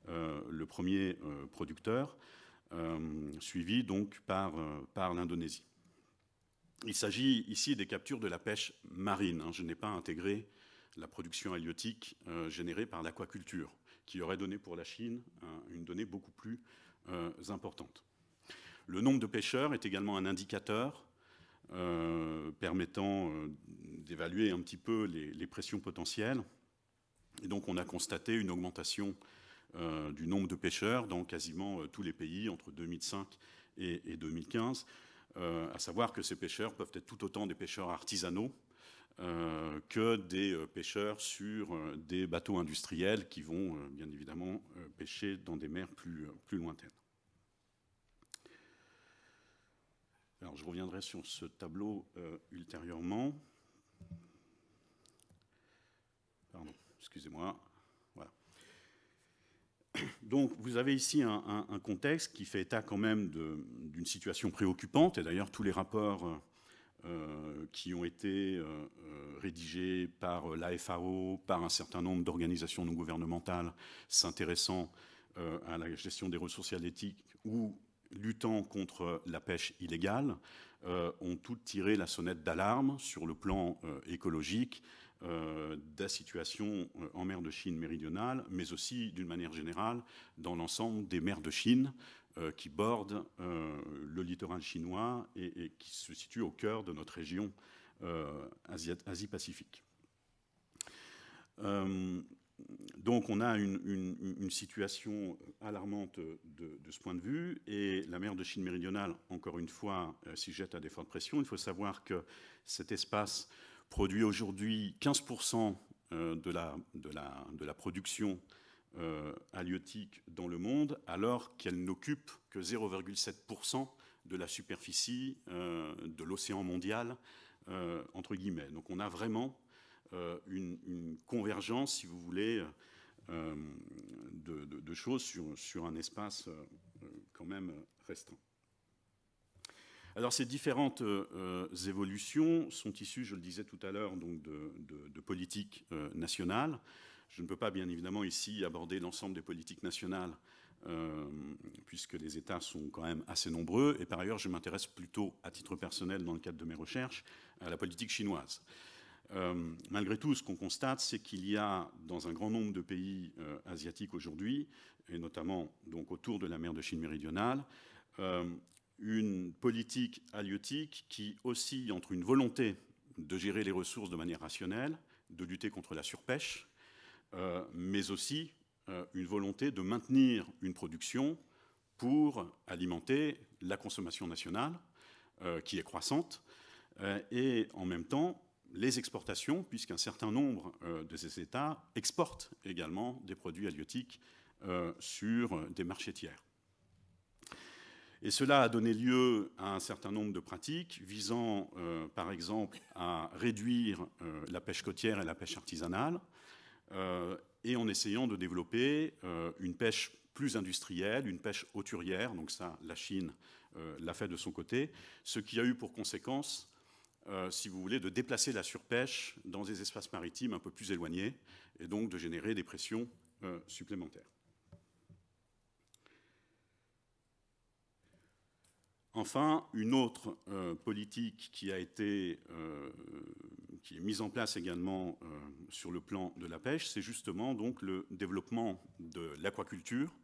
le premier producteur, suivi donc par l'Indonésie. Il s'agit ici des captures de la pêche marine. Je n'ai pas intégré la production halieutique générée par l'aquaculture, qui aurait donné pour la Chine une donnée beaucoup plus importante. Le nombre de pêcheurs est également un indicateur permettant d'évaluer un petit peu les pressions potentielles. Et donc on a constaté une augmentation du nombre de pêcheurs dans quasiment tous les pays entre 2005 et 2015, à savoir que ces pêcheurs peuvent être tout autant des pêcheurs artisanaux que des pêcheurs sur des bateaux industriels qui vont bien évidemment pêcher dans des mers plus lointaines. Alors, je reviendrai sur ce tableau ultérieurement. Pardon, excusez-moi. Voilà. Donc, vous avez ici un contexte qui fait état quand même d'une situation préoccupante. Et d'ailleurs, tous les rapports qui ont été rédigés par la FAO, par un certain nombre d'organisations non gouvernementales s'intéressant à la gestion des ressources halieutiques ou luttant contre la pêche illégale, ont toutes tiré la sonnette d'alarme sur le plan écologique de la situation en mer de Chine méridionale, mais aussi d'une manière générale dans l'ensemble des mers de Chine qui bordent le littoral chinois et qui se situent au cœur de notre région Asie-Pacifique. Donc on a une situation alarmante de ce point de vue, et la mer de Chine méridionale, encore une fois, s'y jette à des fortes pressions. Il faut savoir que cet espace produit aujourd'hui 15% de la production halieutique dans le monde, alors qu'elle n'occupe que 0,7% de la superficie de l'océan mondial, entre guillemets. Donc on a vraiment une convergence, si vous voulez, de choses sur un espace quand même restreint. Alors ces différentes évolutions sont issues, je le disais tout à l'heure, donc de politiques nationales. Je ne peux pas bien évidemment ici aborder l'ensemble des politiques nationales puisque les États sont quand même assez nombreux. Et par ailleurs, je m'intéresse plutôt, à titre personnel, dans le cadre de mes recherches, à la politique chinoise. Malgré tout, ce qu'on constate, c'est qu'il y a dans un grand nombre de pays asiatiques aujourd'hui, et notamment donc, autour de la mer de Chine méridionale, une politique halieutique qui oscille entre une volonté de gérer les ressources de manière rationnelle, de lutter contre la surpêche, mais aussi une volonté de maintenir une production pour alimenter la consommation nationale, qui est croissante, et en même temps les exportations, puisqu'un certain nombre de ces États exportent également des produits halieutiques sur des marchés tiers. Et cela a donné lieu à un certain nombre de pratiques visant, par exemple, à réduire la pêche côtière et la pêche artisanale, et en essayant de développer une pêche plus industrielle, une pêche hauturière. Donc ça, la Chine l'a fait de son côté, ce qui a eu pour conséquence, si vous voulez, de déplacer la surpêche dans des espaces maritimes un peu plus éloignés, et donc de générer des pressions supplémentaires. Enfin, une autre politique qui est mise en place également sur le plan de la pêche, c'est justement donc le développement de l'aquaculture.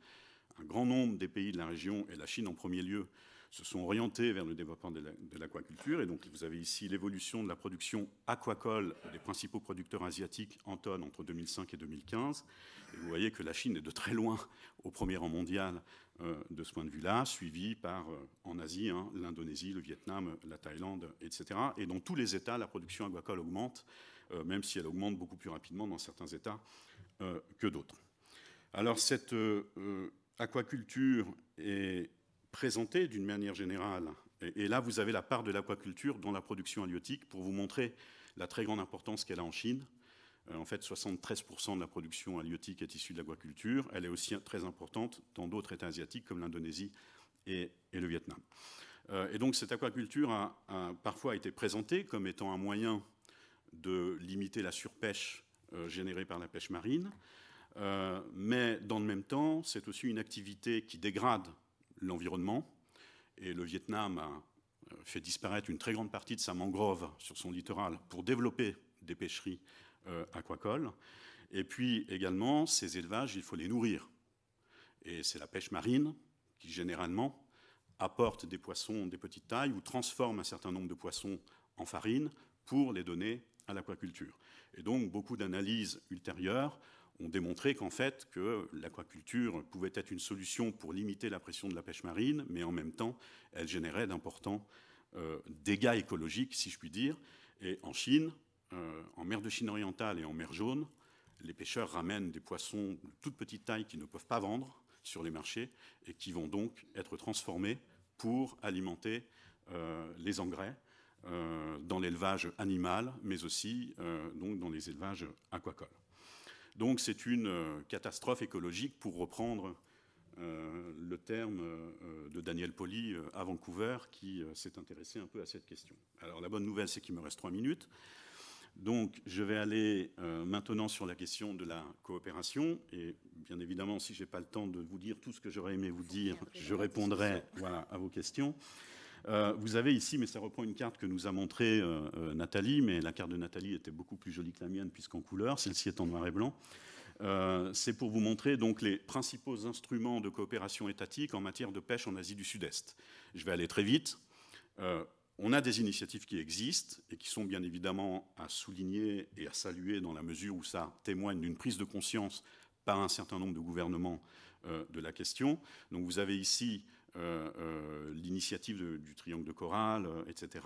Un grand nombre des pays de la région, et la Chine en premier lieu, se sont orientés vers le développement de l'aquaculture. Et donc vous avez ici l'évolution de la production aquacole des principaux producteurs asiatiques en tonnes entre 2005 et 2015. Et vous voyez que la Chine est de très loin au premier rang mondial de ce point de vue-là, suivi par, en Asie, l'Indonésie, le Vietnam, la Thaïlande, etc. Et dans tous les États, la production aquacole augmente, même si elle augmente beaucoup plus rapidement dans certains États que d'autres. Alors cette aquaculture est présentée d'une manière générale, et là vous avez la part de l'aquaculture dans la production halieutique pour vous montrer la très grande importance qu'elle a en Chine. En fait, 73% de la production halieutique est issue de l'aquaculture. Elle est aussi très importante dans d'autres États asiatiques comme l'Indonésie et le Vietnam. Et donc cette aquaculture a parfois été présentée comme étant un moyen de limiter la surpêche générée par la pêche marine, mais dans le même temps, c'est aussi une activité qui dégrade l'environnement. Et le Vietnam a fait disparaître une très grande partie de sa mangrove sur son littoral pour développer des pêcheries aquacoles. Et puis également, ces élevages, il faut les nourrir. Et c'est la pêche marine qui, généralement, apporte des poissons de petite taille ou transforme un certain nombre de poissons en farine pour les donner à l'aquaculture. Et donc, beaucoup d'analyses ultérieures ont démontré qu'en fait, que l'aquaculture pouvait être une solution pour limiter la pression de la pêche marine, mais en même temps, elle générait d'importants dégâts écologiques, si je puis dire. Et en Chine, en mer de Chine orientale et en mer Jaune, les pêcheurs ramènent des poissons de toute petite taille qu'ils ne peuvent pas vendre sur les marchés et qui vont donc être transformés pour alimenter les engrais dans l'élevage animal, mais aussi donc dans les élevages aquacoles. Donc c'est une catastrophe écologique, pour reprendre le terme de Daniel Pauly à Vancouver, qui s'est intéressé un peu à cette question. Alors la bonne nouvelle, c'est qu'il me reste 3 minutes. Donc je vais aller maintenant sur la question de la coopération. Et bien évidemment, si je n'ai pas le temps de vous dire tout ce que j'aurais aimé vous dire, je répondrai à vos questions. Vous avez ici, mais ça reprend une carte que nous a montrée Nathalie, mais la carte de Nathalie était beaucoup plus jolie que la mienne puisqu'en couleur, celle-ci est en noir et blanc. C'est pour vous montrer donc les principaux instruments de coopération étatique en matière de pêche en Asie du Sud-Est. Je vais aller très vite. On a des initiatives qui existent et qui sont bien évidemment à souligner et à saluer dans la mesure où ça témoigne d'une prise de conscience par un certain nombre de gouvernements de la question. Donc vous avez ici l'initiative du triangle de corail, etc.,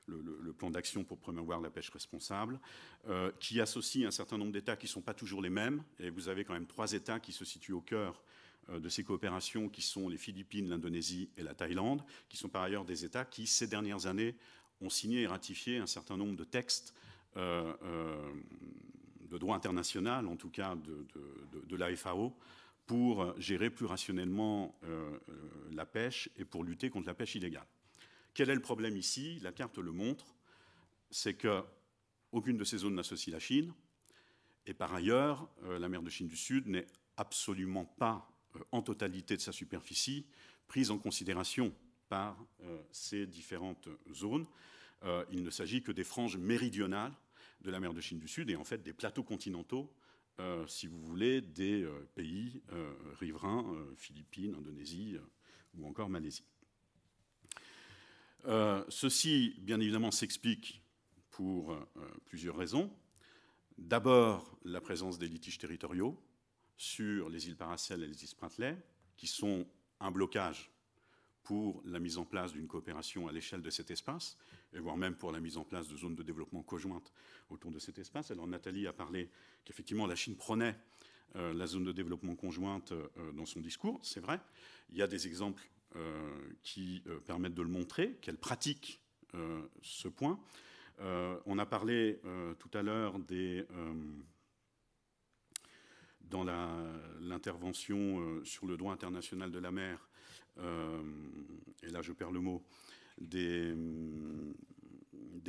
le plan d'action pour promouvoir la pêche responsable, qui associe un certain nombre d'États qui ne sont pas toujours les mêmes. Et vous avez quand même 3 États qui se situent au cœur de ces coopérations qui sont les Philippines, l'Indonésie et la Thaïlande, qui sont par ailleurs des États qui, ces dernières années, ont signé et ratifié un certain nombre de textes de droit international, en tout cas de la FAO, pour gérer plus rationnellement la pêche et pour lutter contre la pêche illégale. Quel est le problème ici? La carte le montre, c'est qu'aucune de ces zones n'associe la Chine, et par ailleurs, la mer de Chine du Sud n'est absolument pas, en totalité de sa superficie, prise en considération par ces différentes zones. Il ne s'agit que des franges méridionales de la mer de Chine du Sud et en fait des plateaux continentaux, si vous voulez, des pays riverains, Philippines, Indonésie ou encore Malaisie. Ceci, bien évidemment, s'explique pour plusieurs raisons. D'abord, la présence des litiges territoriaux sur les îles Paracel et les îles Spratly, qui sont un blocage pour la mise en place d'une coopération à l'échelle de cet espace, et voire même pour la mise en place de zones de développement conjointes autour de cet espace. Alors Nathalie a parlé qu'effectivement la Chine prônait la zone de développement conjointe dans son discours, c'est vrai. Il y a des exemples qui permettent de le montrer, qu'elle pratique ce point. On a parlé tout à l'heure dans l'intervention sur le droit international de la mer, et là je perds le mot, des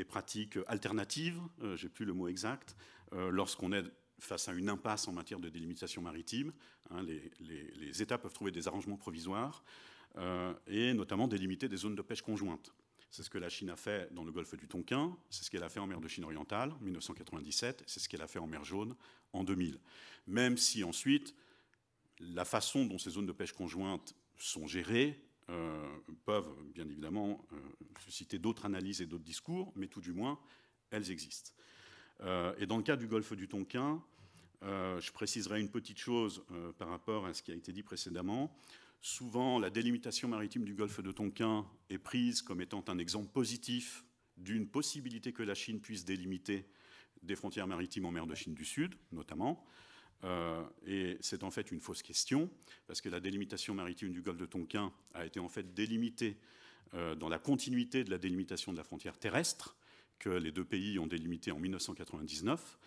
pratiques alternatives, j'ai plus le mot exact, lorsqu'on est face à une impasse en matière de délimitation maritime. Hein, les États peuvent trouver des arrangements provisoires et notamment délimiter des zones de pêche conjointes. C'est ce que la Chine a fait dans le golfe du Tonkin, c'est ce qu'elle a fait en mer de Chine orientale en 1997, c'est ce qu'elle a fait en mer Jaune en 2000. Même si ensuite, la façon dont ces zones de pêche conjointes sont gérées peuvent bien évidemment susciter d'autres analyses et d'autres discours, mais tout du moins, elles existent. Et dans le cas du golfe du Tonkin, je préciserai une petite chose par rapport à ce qui a été dit précédemment. Souvent, la délimitation maritime du golfe de Tonkin est prise comme étant un exemple positif d'une possibilité que la Chine puisse délimiter des frontières maritimes en mer de Chine du Sud, notamment. Et c'est en fait une fausse question, parce que la délimitation maritime du golfe de Tonkin a été en fait délimitée dans la continuité de la délimitation de la frontière terrestre que les deux pays ont délimitée en 1999,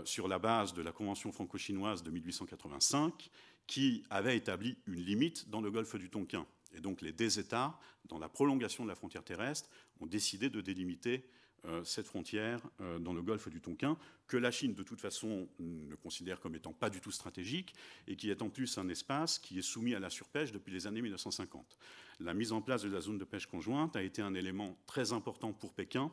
sur la base de la Convention franco-chinoise de 1885, qui avait établi une limite dans le golfe du Tonkin. Et donc les deux États, dans la prolongation de la frontière terrestre, ont décidé de délimiter cette frontière dans le golfe du Tonkin, que la Chine, de toute façon, ne considère comme étant pas du tout stratégique, et qui est en plus un espace qui est soumis à la surpêche depuis les années 1950. La mise en place de la zone de pêche conjointe a été un élément très important pour Pékin,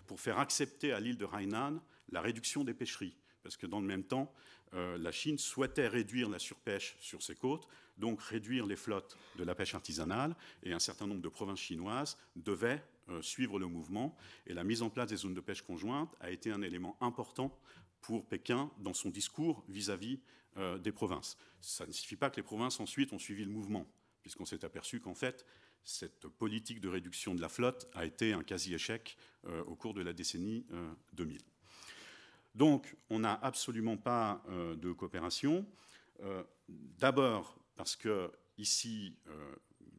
pour faire accepter à l'île de Hainan la réduction des pêcheries. Parce que dans le même temps, la Chine souhaitait réduire la surpêche sur ses côtes, donc réduire les flottes de la pêche artisanale, et un certain nombre de provinces chinoises devaient suivre le mouvement. Et la mise en place des zones de pêche conjointe a été un élément important pour Pékin dans son discours vis-à-vis des provinces. Ça ne signifie pas que les provinces ensuite ont suivi le mouvement, puisqu'on s'est aperçu qu'en fait, cette politique de réduction de la flotte a été un quasi-échec au cours de la décennie 2000. Donc, on n'a absolument pas de coopération. D'abord, parce que ici,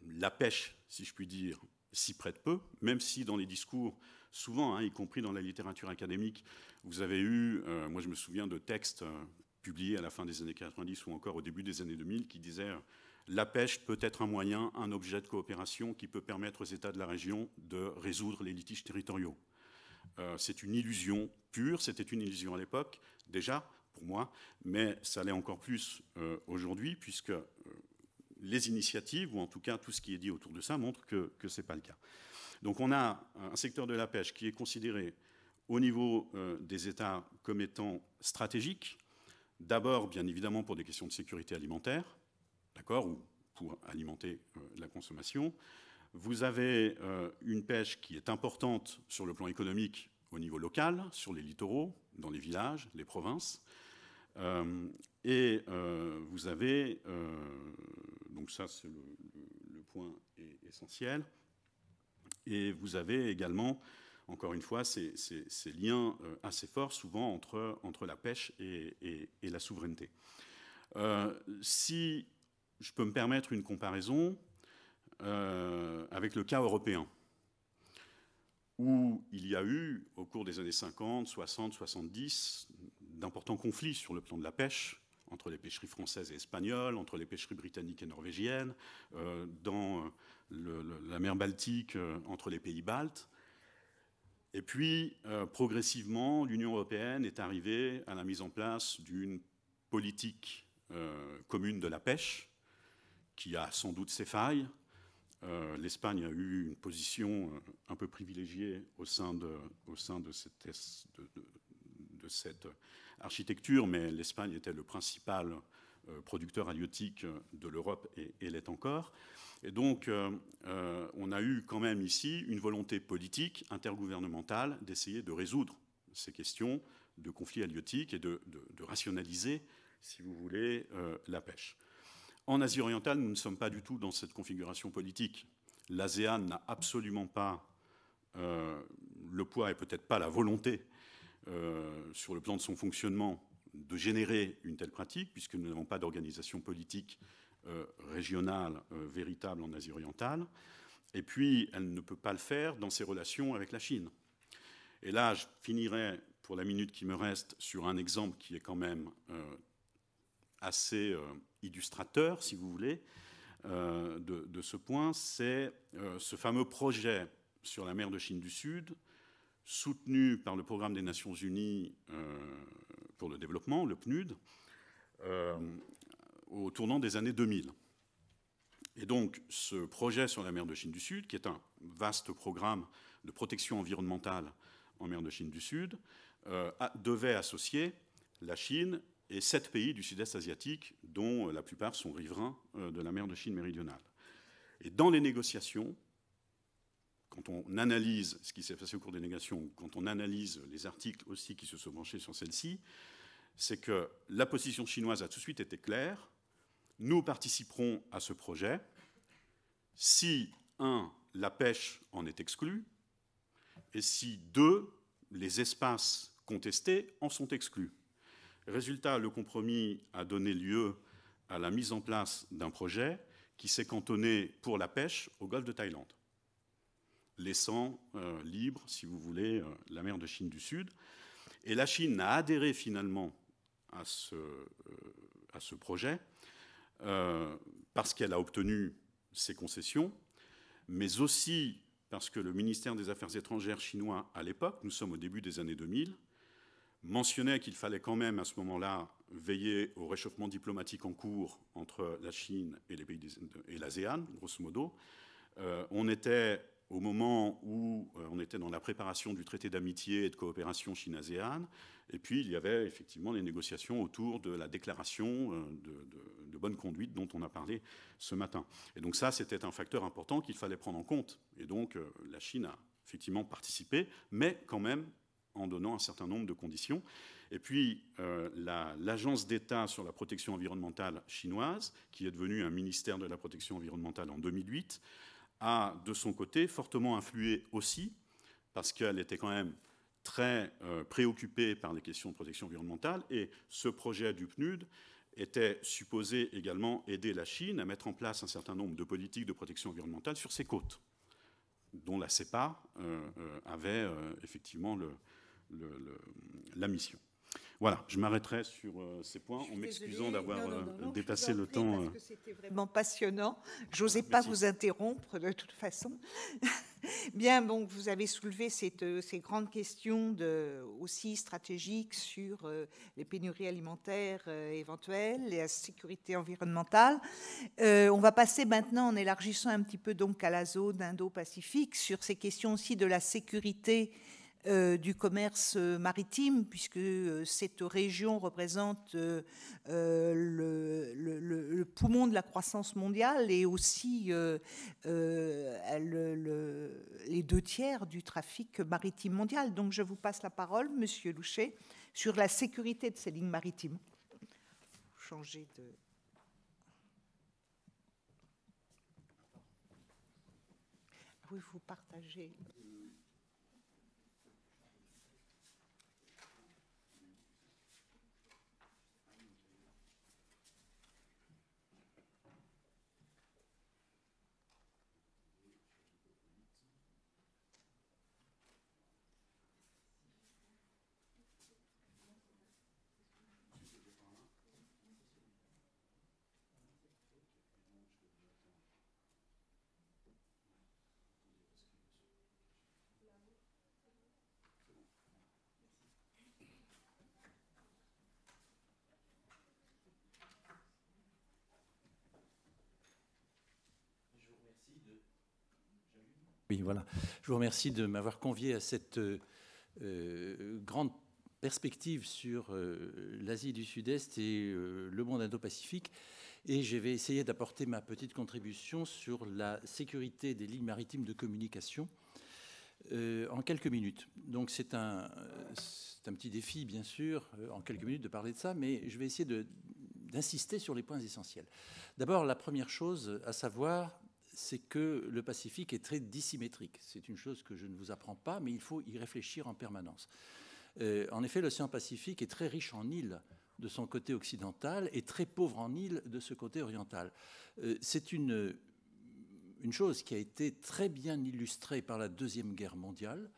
la pêche, si je puis dire, s'y prête peu, même si dans les discours, souvent, y compris dans la littérature académique, vous avez eu, moi je me souviens de textes publiés à la fin des années 90 ou encore au début des années 2000 qui disaient la pêche peut être un moyen, un objet de coopération qui peut permettre aux États de la région de résoudre les litiges territoriaux. C'est une illusion pure, c'était une illusion à l'époque, déjà, pour moi, mais ça l'est encore plus aujourd'hui, puisque les initiatives, ou en tout cas tout ce qui est dit autour de ça, montrent que ce n'est pas le cas. Donc on a un secteur de la pêche qui est considéré au niveau des États comme étant stratégique, d'abord, bien évidemment, pour des questions de sécurité alimentaire, d'accord, ou pour alimenter la consommation. Vous avez une pêche qui est importante sur le plan économique au niveau local, sur les littoraux, dans les villages, les provinces. Et vous avez, donc ça c'est le point essentiel, et vous avez également, encore une fois, ces liens assez forts souvent entre la pêche et la souveraineté. Si je peux me permettre une comparaison avec le cas européen, où il y a eu, au cours des années 50, 60, 70, d'importants conflits sur le plan de la pêche, entre les pêcheries françaises et espagnoles, entre les pêcheries britanniques et norvégiennes, dans la mer Baltique, entre les pays baltes. Et puis, progressivement, l'Union européenne est arrivée à la mise en place d'une politique commune de la pêche, qui a sans doute ses failles. L'Espagne a eu une position un peu privilégiée au sein de cette architecture, mais l'Espagne était le principal producteur halieutique de l'Europe et l'est encore. Et donc, on a eu quand même ici une volonté politique, intergouvernementale, d'essayer de résoudre ces questions de conflits halieutiques et de rationaliser, si vous voulez, la pêche. En Asie orientale, nous ne sommes pas du tout dans cette configuration politique. L'ASEAN n'a absolument pas le poids et peut-être pas la volonté sur le plan de son fonctionnement de générer une telle pratique, puisque nous n'avons pas d'organisation politique régionale véritable en Asie orientale. Et puis, elle ne peut pas le faire dans ses relations avec la Chine. Et là, je finirai, pour la minute qui me reste, sur un exemple qui est quand même assez illustrateur, si vous voulez, de ce point. C'est ce fameux projet sur la mer de Chine du Sud, soutenu par le Programme des Nations Unies pour le développement, le PNUD, au tournant des années 2000. Et donc, ce projet sur la mer de Chine du Sud, qui est un vaste programme de protection environnementale en mer de Chine du Sud, devait associer la Chine et 7 pays du sud-est asiatique, dont la plupart sont riverains de la mer de Chine méridionale. Et dans les négociations, quand on analyse ce qui s'est passé au cours des négociations, quand on analyse les articles aussi qui se sont branchés sur celle-ci, c'est que la position chinoise a tout de suite été claire. Nous participerons à ce projet si, 1, la pêche en est exclue, et si, 2, les espaces contestés en sont exclus. Résultat, le compromis a donné lieu à la mise en place d'un projet qui s'est cantonné pour la pêche au golfe de Thaïlande, laissant libre, si vous voulez, la mer de Chine du Sud. Et la Chine a adhéré finalement à ce projet parce qu'elle a obtenu ses concessions, mais aussi parce que le ministère des Affaires étrangères chinois, à l'époque, nous sommes au début des années 2000, mentionnait qu'il fallait quand même à ce moment-là veiller au réchauffement diplomatique en cours entre la Chine et les pays et l'ASEAN, grosso modo. On était au moment où on était dans la préparation du traité d'amitié et de coopération Chine-ASEAN, et puis il y avait effectivement les négociations autour de la déclaration de bonne conduite dont on a parlé ce matin. Et donc ça, c'était un facteur important qu'il fallait prendre en compte. Et donc la Chine a effectivement participé, mais quand même en donnant un certain nombre de conditions. Et puis, l'Agence d'État sur la protection environnementale chinoise, qui est devenue un ministère de la protection environnementale en 2008, a, de son côté, fortement influé aussi, parce qu'elle était quand même très préoccupée par les questions de protection environnementale, et ce projet du PNUD était supposé également aider la Chine à mettre en place un certain nombre de politiques de protection environnementale sur ses côtes, dont la CEPA avait effectivement la mission. Voilà, je m'arrêterai sur ces points en m'excusant d'avoir dépassé le temps. Parce que c'était vraiment passionnant. Je n'osais pas vous interrompre de toute façon. Bien, donc vous avez soulevé ces grandes questions aussi stratégiques sur les pénuries alimentaires éventuelles, la sécurité environnementale. On va passer maintenant, en élargissant un petit peu donc à la zone Indo-Pacifique, sur ces questions aussi de la sécurité du commerce maritime, puisque cette région représente le poumon de la croissance mondiale et aussi les 2 tiers du trafic maritime mondial. Donc je vous passe la parole, Monsieur Louchet, sur la sécurité de ces lignes maritimes. Changer de... Oui, vous partagez... Oui, voilà. Je vous remercie de m'avoir convié à cette grande perspective sur l'Asie du Sud-Est et le monde indo-pacifique. Et je vais essayer d'apporter ma petite contribution sur la sécurité des lignes maritimes de communication en quelques minutes. Donc c'est un petit défi, bien sûr, en quelques minutes de parler de ça, mais je vais essayer d'insister sur les points essentiels. D'abord, la première chose à savoir, c'est que le Pacifique est très dissymétrique. C'est une chose que je ne vous apprends pas, mais il faut y réfléchir en permanence. En effet, l'océan Pacifique est très riche en îles de son côté occidental et très pauvre en îles de ce côté oriental. C'est une chose qui a été très bien illustrée par la Deuxième Guerre mondiale,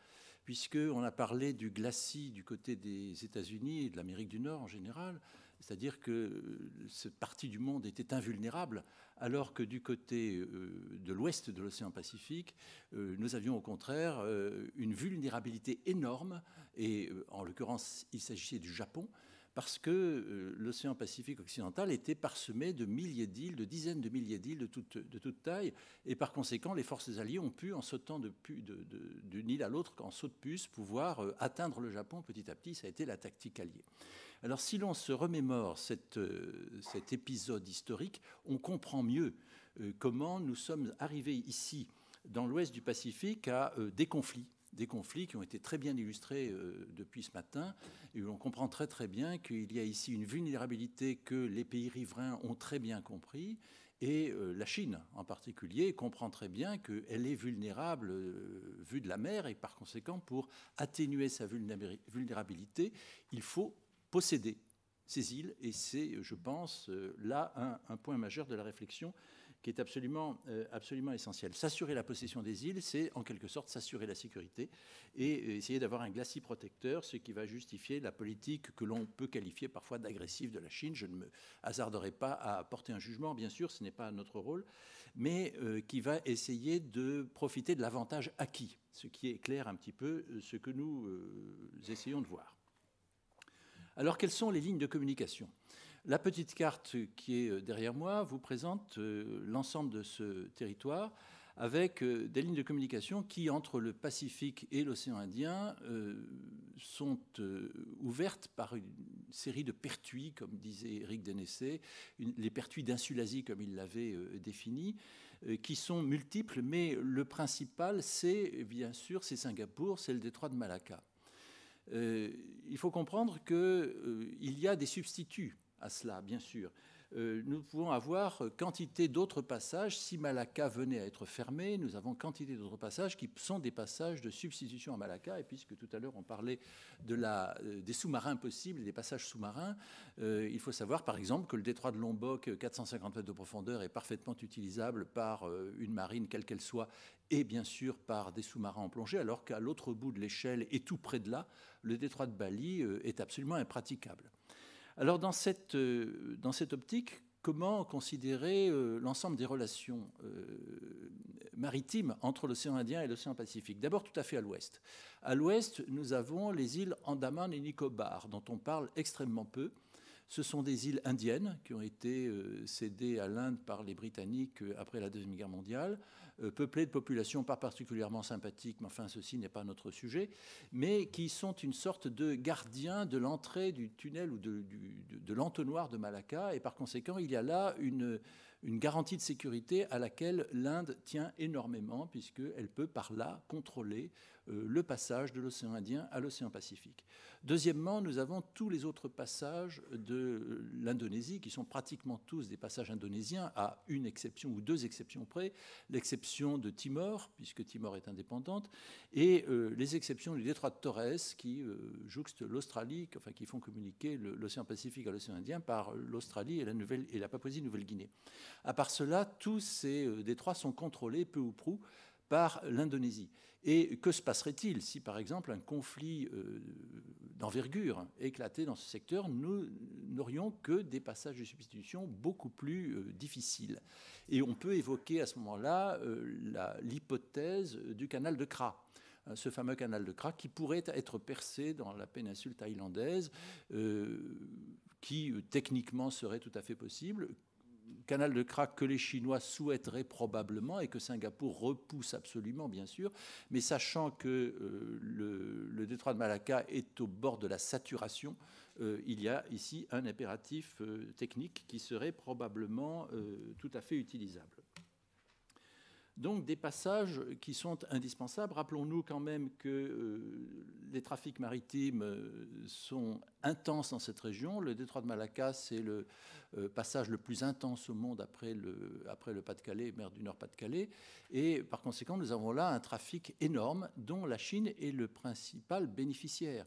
puisqu'on a parlé du glacis du côté des États-Unis et de l'Amérique du Nord en général, c'est-à-dire que cette partie du monde était invulnérable, alors que du côté de l'ouest de l'océan Pacifique, nous avions au contraire une vulnérabilité énorme, et en l'occurrence, il s'agissait du Japon, parce que l'océan Pacifique occidental était parsemé de milliers d'îles, de dizaines de milliers d'îles de toute taille, et par conséquent, les forces alliées ont pu, en sautant d'une île à l'autre, en saut de puce, pouvoir atteindre le Japon petit à petit. Ça a été la tactique alliée. Alors, si l'on se remémore cet épisode historique, on comprend mieux comment nous sommes arrivés ici, dans l'ouest du Pacifique, à des conflits qui ont été très bien illustrés depuis ce matin, et où on comprend très très bien qu'il y a ici une vulnérabilité que les pays riverains ont très bien compris, et la Chine en particulier comprend très bien qu'elle est vulnérable vue de la mer, et par conséquent, pour atténuer sa vulnérabilité, il faut posséder ces îles, et c'est, je pense, là un point majeur de la réflexion qui est absolument essentiel. S'assurer la possession des îles, c'est en quelque sorte s'assurer la sécurité et essayer d'avoir un glacis protecteur, ce qui va justifier la politique que l'on peut qualifier parfois d'agressive de la Chine. Je ne me hasarderai pas à porter un jugement, bien sûr, ce n'est pas notre rôle, mais qui va essayer de profiter de l'avantage acquis, ce qui éclaire un petit peu ce que nous essayons de voir. Alors, quelles sont les lignes de communication ? La petite carte qui est derrière moi vous présente l'ensemble de ce territoire avec des lignes de communication qui, entre le Pacifique et l'océan Indien, sont ouvertes par une série de pertuis, comme disait Éric Dénessé, les pertuis d'insulasie, comme il l'avait défini, qui sont multiples, mais le principal, c'est bien sûr, c'est Singapour, c'est le détroit de Malacca. Il faut comprendre qu'il y a des substituts à cela, bien sûr. Nous pouvons avoir quantité d'autres passages. Si Malacca venait à être fermé, nous avons quantité d'autres passages qui sont des passages de substitution à Malacca. Et puisque tout à l'heure on parlait des sous-marins possibles, des passages sous-marins, il faut savoir par exemple que le détroit de Lombok, 450 mètres de profondeur, est parfaitement utilisable par une marine quelle qu'elle soit, et bien sûr par des sous-marins en plongée, alors qu'à l'autre bout de l'échelle et tout près de là, le détroit de Bali est absolument impraticable. Alors dans cette optique, comment considérer l'ensemble des relations maritimes entre l'océan Indien et l'océan Pacifique ? D'abord tout à fait à l'ouest. À l'ouest, nous avons les îles Andaman et Nicobar, dont on parle extrêmement peu. Ce sont des îles indiennes qui ont été cédées à l'Inde par les Britanniques après la Deuxième Guerre mondiale, peuplées de populations pas particulièrement sympathiques, mais enfin ceci n'est pas notre sujet, mais qui sont une sorte de gardiens de l'entrée du tunnel ou de l'entonnoir de Malacca, et par conséquent il y a là une garantie de sécurité à laquelle l'Inde tient énormément, puisqu'elle peut par là contrôler le passage de l'océan Indien à l'océan Pacifique. Deuxièmement, nous avons tous les autres passages de l'Indonésie, qui sont pratiquement tous des passages indonésiens, à une exception ou deux exceptions près, l'exception de Timor, puisque Timor est indépendante, et les exceptions du détroit de Torres, qui jouxtent l'Australie, enfin qui font communiquer l'océan Pacifique à l'océan Indien par l'Australie et la Papouasie-Nouvelle-Guinée. À part cela, tous ces détroits sont contrôlés peu ou prou par l'Indonésie. Et que se passerait-il si, par exemple, un conflit d'envergure éclatait dans ce secteur? Nous n'aurions que des passages de substitution beaucoup plus difficiles. Et on peut évoquer à ce moment-là l'hypothèse du canal de Kra, ce fameux canal de Kra qui pourrait être percé dans la péninsule thaïlandaise, qui techniquement serait tout à fait possible. canal de Krak que les Chinois souhaiteraient probablement et que Singapour repousse absolument, bien sûr, mais sachant que le détroit de Malacca est au bord de la saturation, il y a ici un impératif technique qui serait probablement tout à fait utilisable. Donc des passages qui sont indispensables. Rappelons-nous quand même que les trafics maritimes sont intenses dans cette région. Le détroit de Malacca, c'est le passage le plus intense au monde après le Pas-de-Calais, mer du Nord-Pas-de-Calais. Et par conséquent, nous avons là un trafic énorme dont la Chine est le principal bénéficiaire.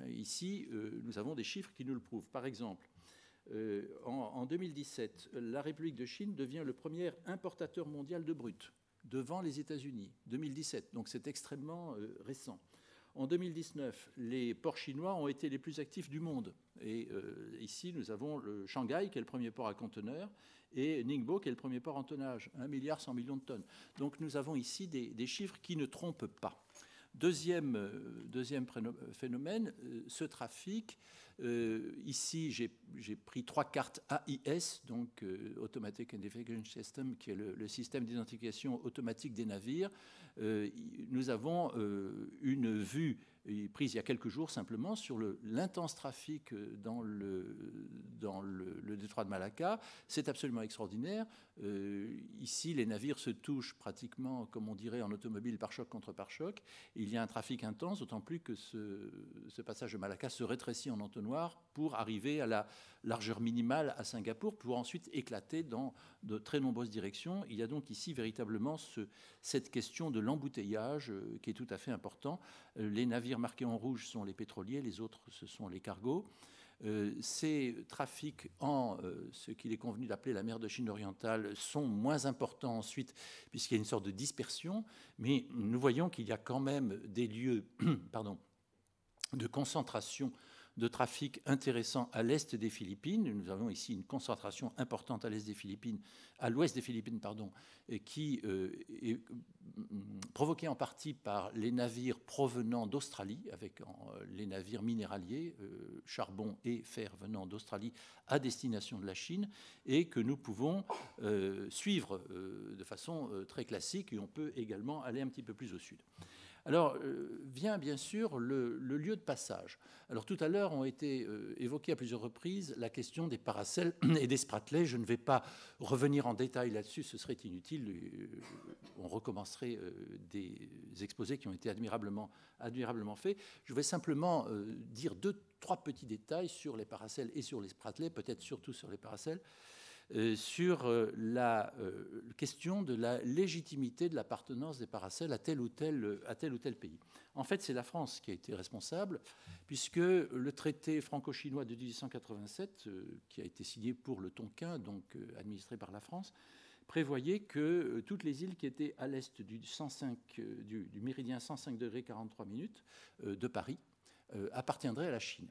Ici, nous avons des chiffres qui nous le prouvent. Par exemple, en 2017, la République de Chine devient le premier importateur mondial de brut, devant les États-Unis, 2017, donc c'est extrêmement récent. En 2019, les ports chinois ont été les plus actifs du monde. Et ici, nous avons le Shanghai, qui est le premier port à conteneurs, et Ningbo, qui est le premier port en tonnage, 1,1 milliard de tonnes. Donc nous avons ici des chiffres qui ne trompent pas. Deuxième phénomène, ce trafic. Ici, j'ai pris 3 cartes AIS, donc Automatic Identification System, qui est le système d'identification automatique des navires. Nous avons une vue prise il y a quelques jours simplement sur l'intense trafic dans le détroit de Malacca. C'est absolument extraordinaire. Ici, les navires se touchent pratiquement, comme on dirait en automobile, pare-choc contre pare-choc. Il y a un trafic intense, d'autant plus que ce passage de Malacca se rétrécit en entonnoir pour arriver à la largeur minimale à Singapour, pour ensuite éclater dans de très nombreuses directions. Il y a donc ici véritablement cette question de l'embouteillage qui est tout à fait important. Les navires marqués en rouge sont les pétroliers, les autres, ce sont les cargos. Ces trafics en ce qu'il est convenu d'appeler la mer de Chine orientale sont moins importants ensuite, puisqu'il y a une sorte de dispersion, mais nous voyons qu'il y a quand même des lieux de concentration de trafic intéressant à l'est des Philippines. Nous avons ici une concentration importante à l'ouest des Philippines, qui est provoquée en partie par les navires provenant d'Australie, avec les navires minéraliers, charbon et fer venant d'Australie à destination de la Chine, et que nous pouvons suivre de façon très classique, et on peut également aller un petit peu plus au sud. Alors, vient bien sûr le lieu de passage. Alors, tout à l'heure, ont été évoquées à plusieurs reprises la question des paracels et des spratlets. Je ne vais pas revenir en détail là-dessus, ce serait inutile. On recommencerait des exposés qui ont été admirablement faits. Je vais simplement dire 2-3 petits détails sur les paracels et sur les spratlets, peut-être surtout sur les paracels. Sur la question de la légitimité de l'appartenance des paracels à tel ou tel pays. En fait, c'est la France qui a été responsable, puisque le traité franco-chinois de 1887, qui a été signé pour le Tonkin, donc administré par la France, prévoyait que toutes les îles qui étaient à l'est du méridien 105 degrés 43 minutes de Paris appartiendraient à la Chine.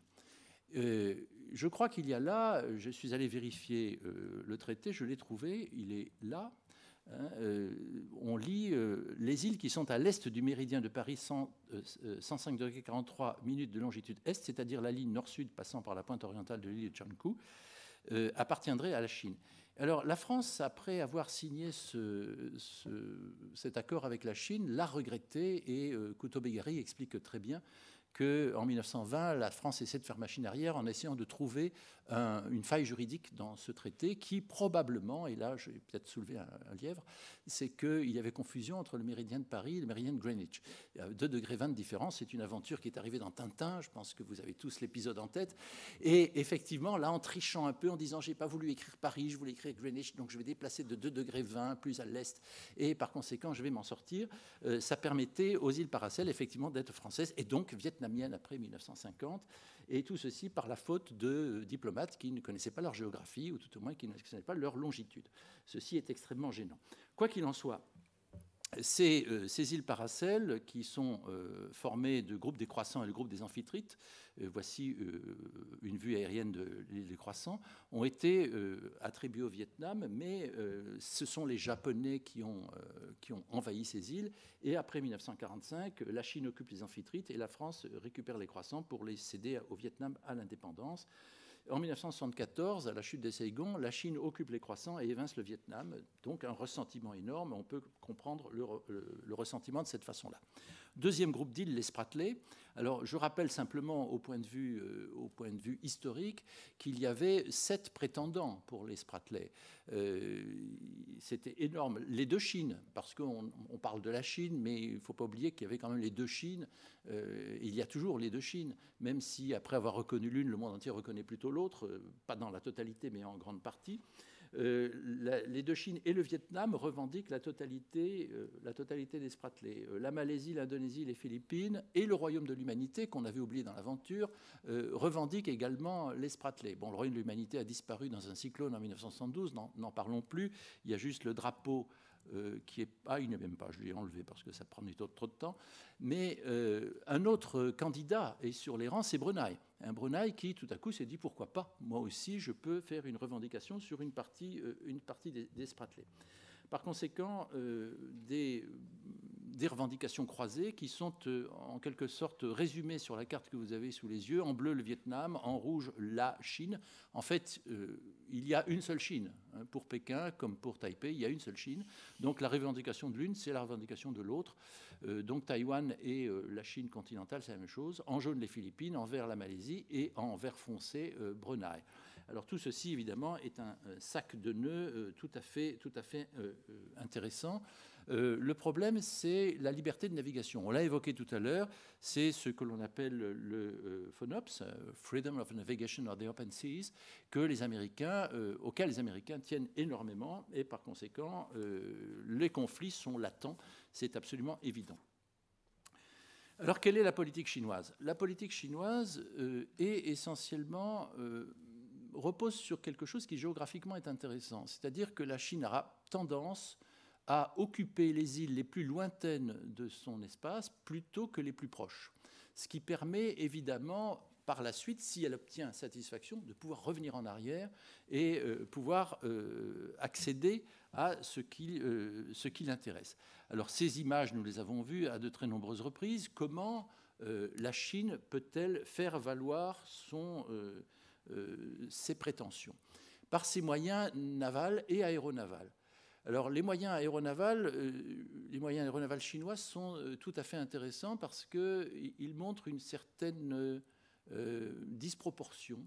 Je crois qu'il y a là, je suis allé vérifier le traité, je l'ai trouvé, il est là. On lit les îles qui sont à l'est du méridien de Paris, 105 degrés 43 minutes de longitude est, c'est-à-dire la ligne nord-sud passant par la pointe orientale de l'île de Chankou, appartiendraient à la Chine. Alors la France, après avoir signé cet accord avec la Chine, l'a regretté, et Couto-Begari explique très bien qu'en 1920, la France essaie de faire machine arrière en essayant de trouver une faille juridique dans ce traité qui probablement, et là je vais peut-être soulever un lièvre, c'est qu'il y avait confusion entre le méridien de Paris et le méridien de Greenwich. Il y a 2,20 degrés de différence, c'est une aventure qui est arrivée dans Tintin, je pense que vous avez tous l'épisode en tête, et effectivement là en trichant un peu, en disant j'ai pas voulu écrire Paris, je voulais écrire Greenwich, donc je vais déplacer de 2,20 degrés plus à l'est, et par conséquent je vais m'en sortir. Ça permettait aux îles Paracels effectivement d'être françaises, et donc vietnamiennes après 1950, et tout ceci par la faute de diplomates qui ne connaissaient pas leur géographie, ou tout au moins qui ne connaissaient pas leur longitude. Ceci est extrêmement gênant. Quoi qu'il en soit, ces îles Paracels, qui sont formées de groupes des Croissants et le groupe des Amphitrites, voici une vue aérienne de l'île des Croissants, ont été attribuées au Vietnam, mais ce sont les Japonais qui ont envahi ces îles, et après 1945, la Chine occupe les Amphitrites et la France récupère les Croissants pour les céder au Vietnam à l'indépendance. En 1974, à la chute des Saigon, la Chine occupe les croissants et évince le Vietnam. Donc un ressentiment énorme. On peut comprendre le ressentiment de cette façon-là. Deuxième groupe d'îles, les Spratly. Alors je rappelle simplement au point de vue historique qu'il y avait 7 prétendants pour les Spratly. C'était énorme. Les 2 Chines, parce qu'on parle de la Chine, mais il ne faut pas oublier qu'il y avait quand même les 2 Chines. Il y a toujours les 2 Chines, même si après avoir reconnu l'une, le monde entier reconnaît plutôt l'autre, pas dans la totalité, mais en grande partie. Les 2 Chines et le Vietnam revendiquent la totalité des Spratly. La Malaisie, l'Indonésie, les Philippines et le Royaume de l'Humanité, qu'on avait oublié dans l'aventure, revendiquent également les Spratly. Bon, le Royaume de l'Humanité a disparu dans un cyclone en 1972, n'en parlons plus. Il y a juste le drapeau qui est... Ah, il n'est même pas, je l'ai enlevé parce que ça prenait trop de temps. Mais un autre candidat est sur les rangs, c'est Brunei. Un Brunei qui, tout à coup, s'est dit, pourquoi pas, moi aussi, je peux faire une revendication sur une partie des Spratly. Par conséquent, des revendications croisées qui sont en quelque sorte résumées sur la carte que vous avez sous les yeux. En bleu, le Vietnam, en rouge, la Chine. En fait, il y a une seule Chine. Pour Pékin comme pour Taipei, il y a une seule Chine. Donc la revendication de l'une, c'est la revendication de l'autre. Donc Taïwan et la Chine continentale, c'est la même chose. En jaune, les Philippines, en vert, la Malaisie et en vert foncé, Brunei. Alors tout ceci, évidemment, est un sac de nœuds tout à fait intéressant. Le problème, c'est la liberté de navigation. On l'a évoqué tout à l'heure, c'est ce que l'on appelle le FONOPS, Freedom of Navigation of the Open Seas, auquel les Américains tiennent énormément, et par conséquent, les conflits sont latents, c'est absolument évident. Alors, quelle est la politique chinoise? La politique chinoise est essentiellement... repose sur quelque chose qui géographiquement est intéressant, c'est-à-dire que la Chine a tendance à occuper les îles les plus lointaines de son espace plutôt que les plus proches, ce qui permet évidemment par la suite, si elle obtient satisfaction, de pouvoir revenir en arrière et pouvoir accéder à ce qui l'intéresse. Alors ces images, nous les avons vues à de très nombreuses reprises. Comment la Chine peut-elle faire valoir ses prétentions? Par ses moyens navals et aéronavals. Alors les moyens aéronavals chinois sont tout à fait intéressants parce qu'ils montrent une certaine disproportion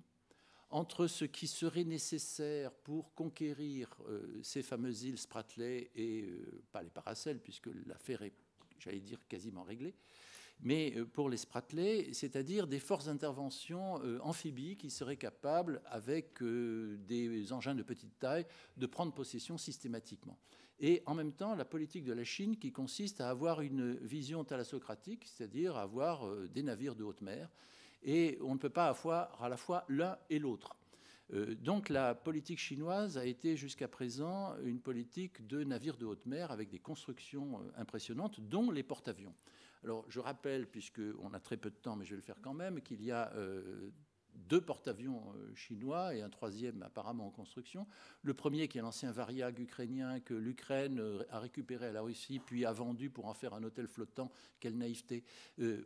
entre ce qui serait nécessaire pour conquérir ces fameuses îles Spratly et pas les Paracels, puisque l'affaire est, j'allais dire, quasiment réglée, mais pour les Spratly, c'est-à-dire des forces d'intervention amphibies qui seraient capables, avec des engins de petite taille, de prendre possession systématiquement. Et en même temps, la politique de la Chine qui consiste à avoir une vision thalassocratique, c'est-à-dire avoir des navires de haute mer, et on ne peut pas avoir à la fois l'un et l'autre. Donc la politique chinoise a été jusqu'à présent une politique de navires de haute mer avec des constructions impressionnantes, dont les porte-avions. Alors je rappelle, puisqu'on a très peu de temps, mais je vais le faire quand même, qu'il y a 2 porte-avions chinois et un 3e apparemment en construction. Le premier qui est l'ancien Variag ukrainien que l'Ukraine a récupéré à la Russie puis a vendu pour en faire un hôtel flottant. Quelle naïveté,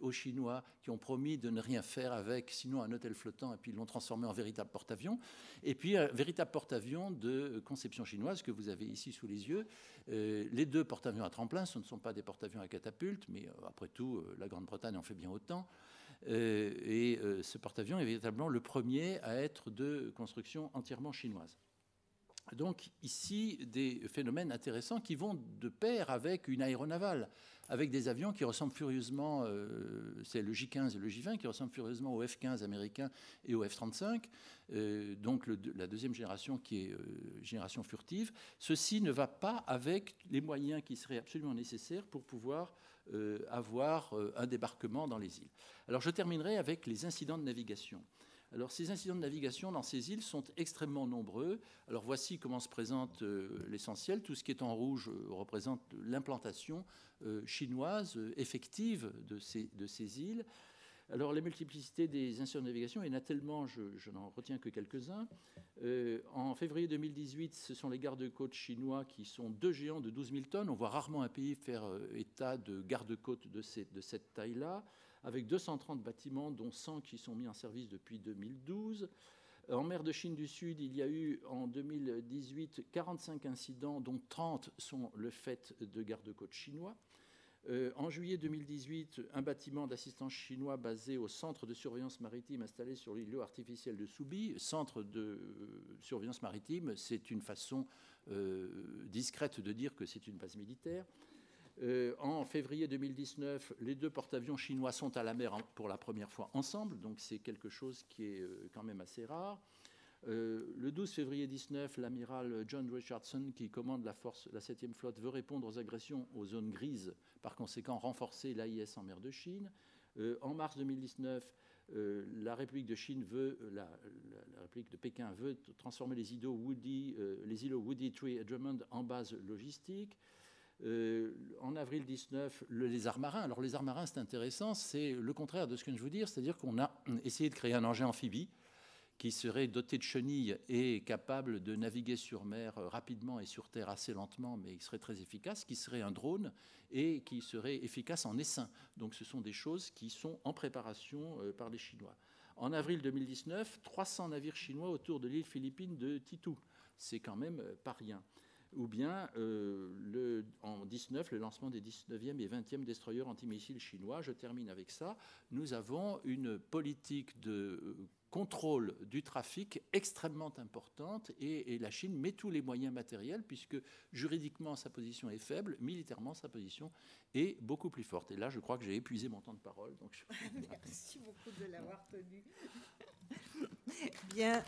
aux Chinois qui ont promis de ne rien faire avec, sinon un hôtel flottant, et puis ils l'ont transformé en véritable porte-avions. Et puis un véritable porte-avions de conception chinoise que vous avez ici sous les yeux. Les 2 porte-avions à tremplin, ce ne sont pas des porte-avions à catapulte, mais après tout, la Grande-Bretagne en fait bien autant. Et ce porte-avions est véritablement le premier à être de construction entièrement chinoise. Donc ici, des phénomènes intéressants qui vont de pair avec une aéronavale, avec des avions qui ressemblent furieusement, c'est le J-15 et le J-20, qui ressemblent furieusement au F-15 américain et au F-35, donc la 2e génération qui est génération furtive. Ceci ne va pas avec les moyens qui seraient absolument nécessaires pour pouvoir avoir un débarquement dans les îles. Alors je terminerai avec les incidents de navigation. Alors ces incidents de navigation dans ces îles sont extrêmement nombreux. Alors voici comment se présente l'essentiel. Tout ce qui est en rouge représente l'implantation chinoise effective de ces îles. Alors la multiplicité des incidents de navigation, il y en a tellement, je n'en retiens que quelques-uns. En février 2018, ce sont les gardes-côtes chinois qui sont 2 géants de 12 000 tonnes. On voit rarement un pays faire état de garde-côtes de cette taille-là, avec 230 bâtiments, dont 100 qui sont mis en service depuis 2012. En mer de Chine du Sud, il y a eu en 2018 45 incidents, dont 30 sont le fait de garde-côtes chinois. En juillet 2018, un bâtiment d'assistance chinois basé au centre de surveillance maritime installé sur l'îlot artificiel de Soubi. Centre de surveillance maritime, c'est une façon discrète de dire que c'est une base militaire. En février 2019, les 2 porte-avions chinois sont à la mer pour la première fois ensemble, donc c'est quelque chose qui est quand même assez rare. Le 12 février 2019, l'amiral John Richardson, qui commande la 7e flotte, veut répondre aux agressions aux zones grises, par conséquent renforcer l'AIS en mer de Chine. En mars 2019, la République de Chine la République de Pékin veut transformer les îlots Woody, Tree et Drummond en base logistique. En avril 19, le lézard marin. Alors, le lézard marin, c'est intéressant, c'est le contraire de ce que je veux dire, c'est-à-dire qu'on a essayé de créer un engin amphibie qui serait doté de chenilles et capable de naviguer sur mer rapidement et sur terre assez lentement, mais qui serait très efficace, qui serait un drone et qui serait efficace en essaim. Donc, ce sont des choses qui sont en préparation par les Chinois. En avril 2019, 300 navires chinois autour de l'île philippine de Titu. C'est quand même pas rien. Ou bien, en 19, le lancement des 19e et 20e destroyers antimissiles chinois. Je termine avec ça. Nous avons une politique de contrôle du trafic extrêmement importante et la Chine met tous les moyens matériels puisque juridiquement sa position est faible, militairement sa position est beaucoup plus forte. Et là, je crois que j'ai épuisé mon temps de parole. Donc Merci beaucoup de l'avoir tenu. Bien.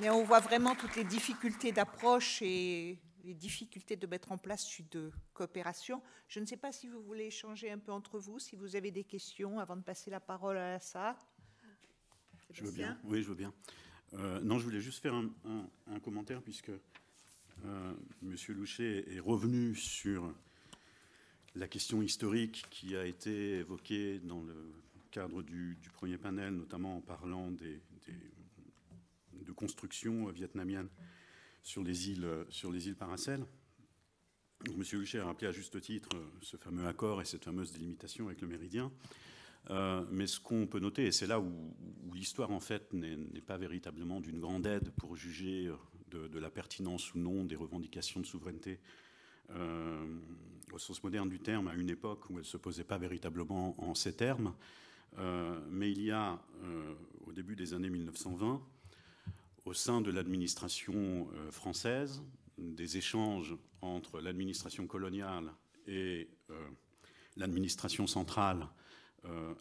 Mais on voit vraiment toutes les difficultés d'approche et les difficultés de mettre en place une coopération. Je ne sais pas si vous voulez échanger un peu entre vous, si vous avez des questions avant de passer la parole à la salle. Je veux bien. Oui, je veux bien. Non, je voulais juste faire un commentaire puisque Monsieur Louchet est revenu sur la question historique qui a été évoquée dans le cadre du premier panel, notamment en parlant de construction vietnamienne sur les îles Paracel. Donc, M. Louchet a rappelé à juste titre ce fameux accord et cette fameuse délimitation avec le méridien. Mais ce qu'on peut noter, et c'est là où l'histoire en fait n'est pas véritablement d'une grande aide pour juger de la pertinence ou non des revendications de souveraineté au sens moderne du terme, à une époque où elle ne se posait pas véritablement en ces termes. Mais il y a, au début des années 1920, au sein de l'administration française, des échanges entre l'administration coloniale et l'administration centrale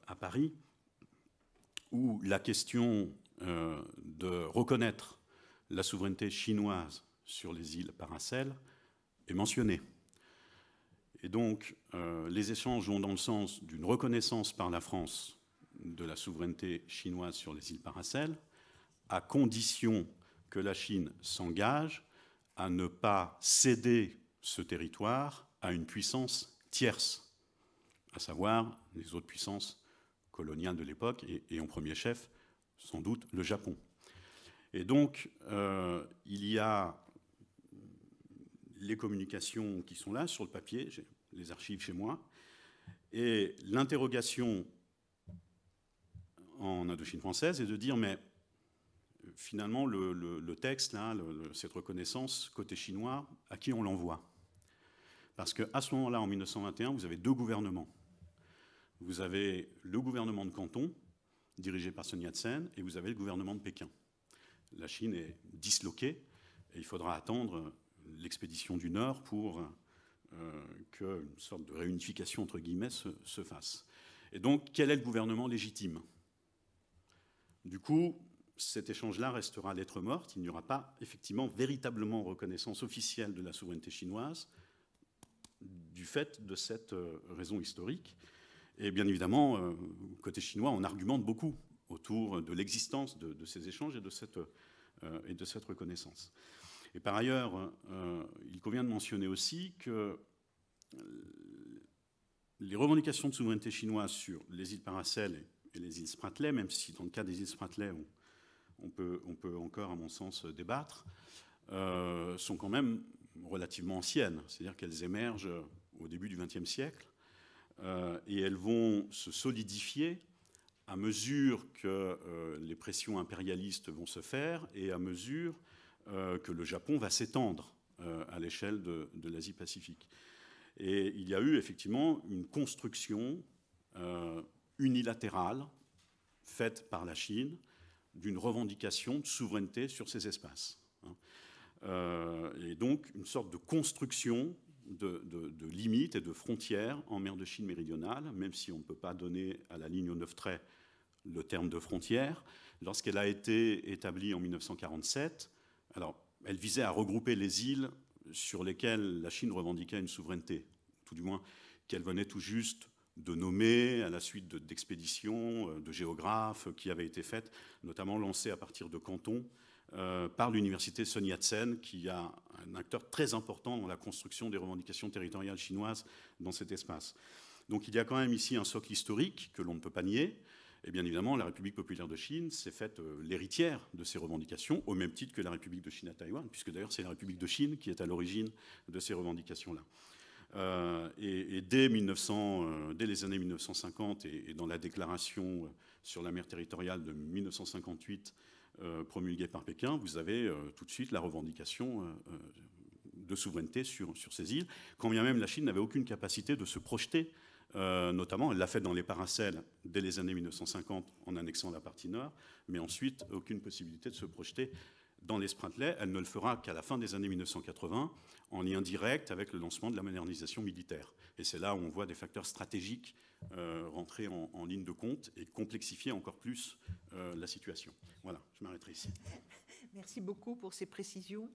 à Paris, où la question de reconnaître la souveraineté chinoise sur les îles Paracel est mentionnée. Et donc, les échanges vont dans le sens d'une reconnaissance par la France de la souveraineté chinoise sur les îles Paracel, à condition que la Chine s'engage à ne pas céder ce territoire à une puissance tierce, à savoir les autres puissances coloniales de l'époque, et en premier chef, sans doute, le Japon. Et donc, il y a les communications qui sont là, sur le papier, j'ai les archives chez moi, et l'interrogation en Indochine française est de dire, mais finalement, le texte, là, cette reconnaissance côté chinois, à qui on l'envoie? Parce qu'à ce moment-là, en 1921, vous avez 2 gouvernements. Vous avez le gouvernement de Canton, dirigé par Sun Yat-sen, et vous avez le gouvernement de Pékin. La Chine est disloquée, et il faudra attendre l'expédition du Nord pour qu'une sorte de réunification, entre guillemets, se fasse. Et donc, quel est le gouvernement légitime? Du coup, cet échange-là restera lettre morte. Il n'y aura pas, effectivement, véritablement reconnaissance officielle de la souveraineté chinoise du fait de cette raison historique. Et bien évidemment, côté chinois, on argumente beaucoup autour de l'existence de ces échanges et de cette reconnaissance. Et par ailleurs, il convient de mentionner aussi que les revendications de souveraineté chinoise sur les îles Paracel et les îles Spratly, même si dans le cas des îles Spratly, on peut encore, à mon sens, débattre, sont quand même relativement anciennes. C'est-à-dire qu'elles émergent au début du XXe siècle et elles vont se solidifier à mesure que les pressions impérialistes vont se faire et à mesure que le Japon va s'étendre à l'échelle de l'Asie-Pacifique. Et il y a eu effectivement une construction unilatérale faite par la Chine d'une revendication de souveraineté sur ces espaces. Et donc une sorte de construction de limites et de frontières en mer de Chine méridionale, même si on ne peut pas donner à la ligne aux 9 traits le terme de frontière. Lorsqu'elle a été établie en 1947, alors, elle visait à regrouper les îles sur lesquelles la Chine revendiquait une souveraineté, tout du moins qu'elle venait tout juste de nommer à la suite d'expéditions de géographes qui avaient été faites, notamment lancées à partir de Canton par l'université Sun Yat-sen, qui a un acteur très important dans la construction des revendications territoriales chinoises dans cet espace. Donc il y a quand même ici un socle historique que l'on ne peut pas nier. Et bien évidemment, la République populaire de Chine s'est faite l'héritière de ces revendications, au même titre que la République de Chine à Taïwan, puisque d'ailleurs c'est la République de Chine qui est à l'origine de ces revendications-là. Et dès les années 1950 et dans la déclaration sur la mer territoriale de 1958 promulguée par Pékin, vous avez tout de suite la revendication de souveraineté sur ces îles, quand bien même la Chine n'avait aucune capacité de se projeter. Notamment, elle l'a fait dans les Paracels dès les années 1950 en annexant la partie nord, mais ensuite aucune possibilité de se projeter dans les Spratleys. Elle ne le fera qu'à la fin des années 1980, en lien direct avec le lancement de la modernisation militaire. Et c'est là où on voit des facteurs stratégiques rentrer en ligne de compte et complexifier encore plus la situation. Voilà, je m'arrêterai ici. Merci beaucoup pour ces précisions.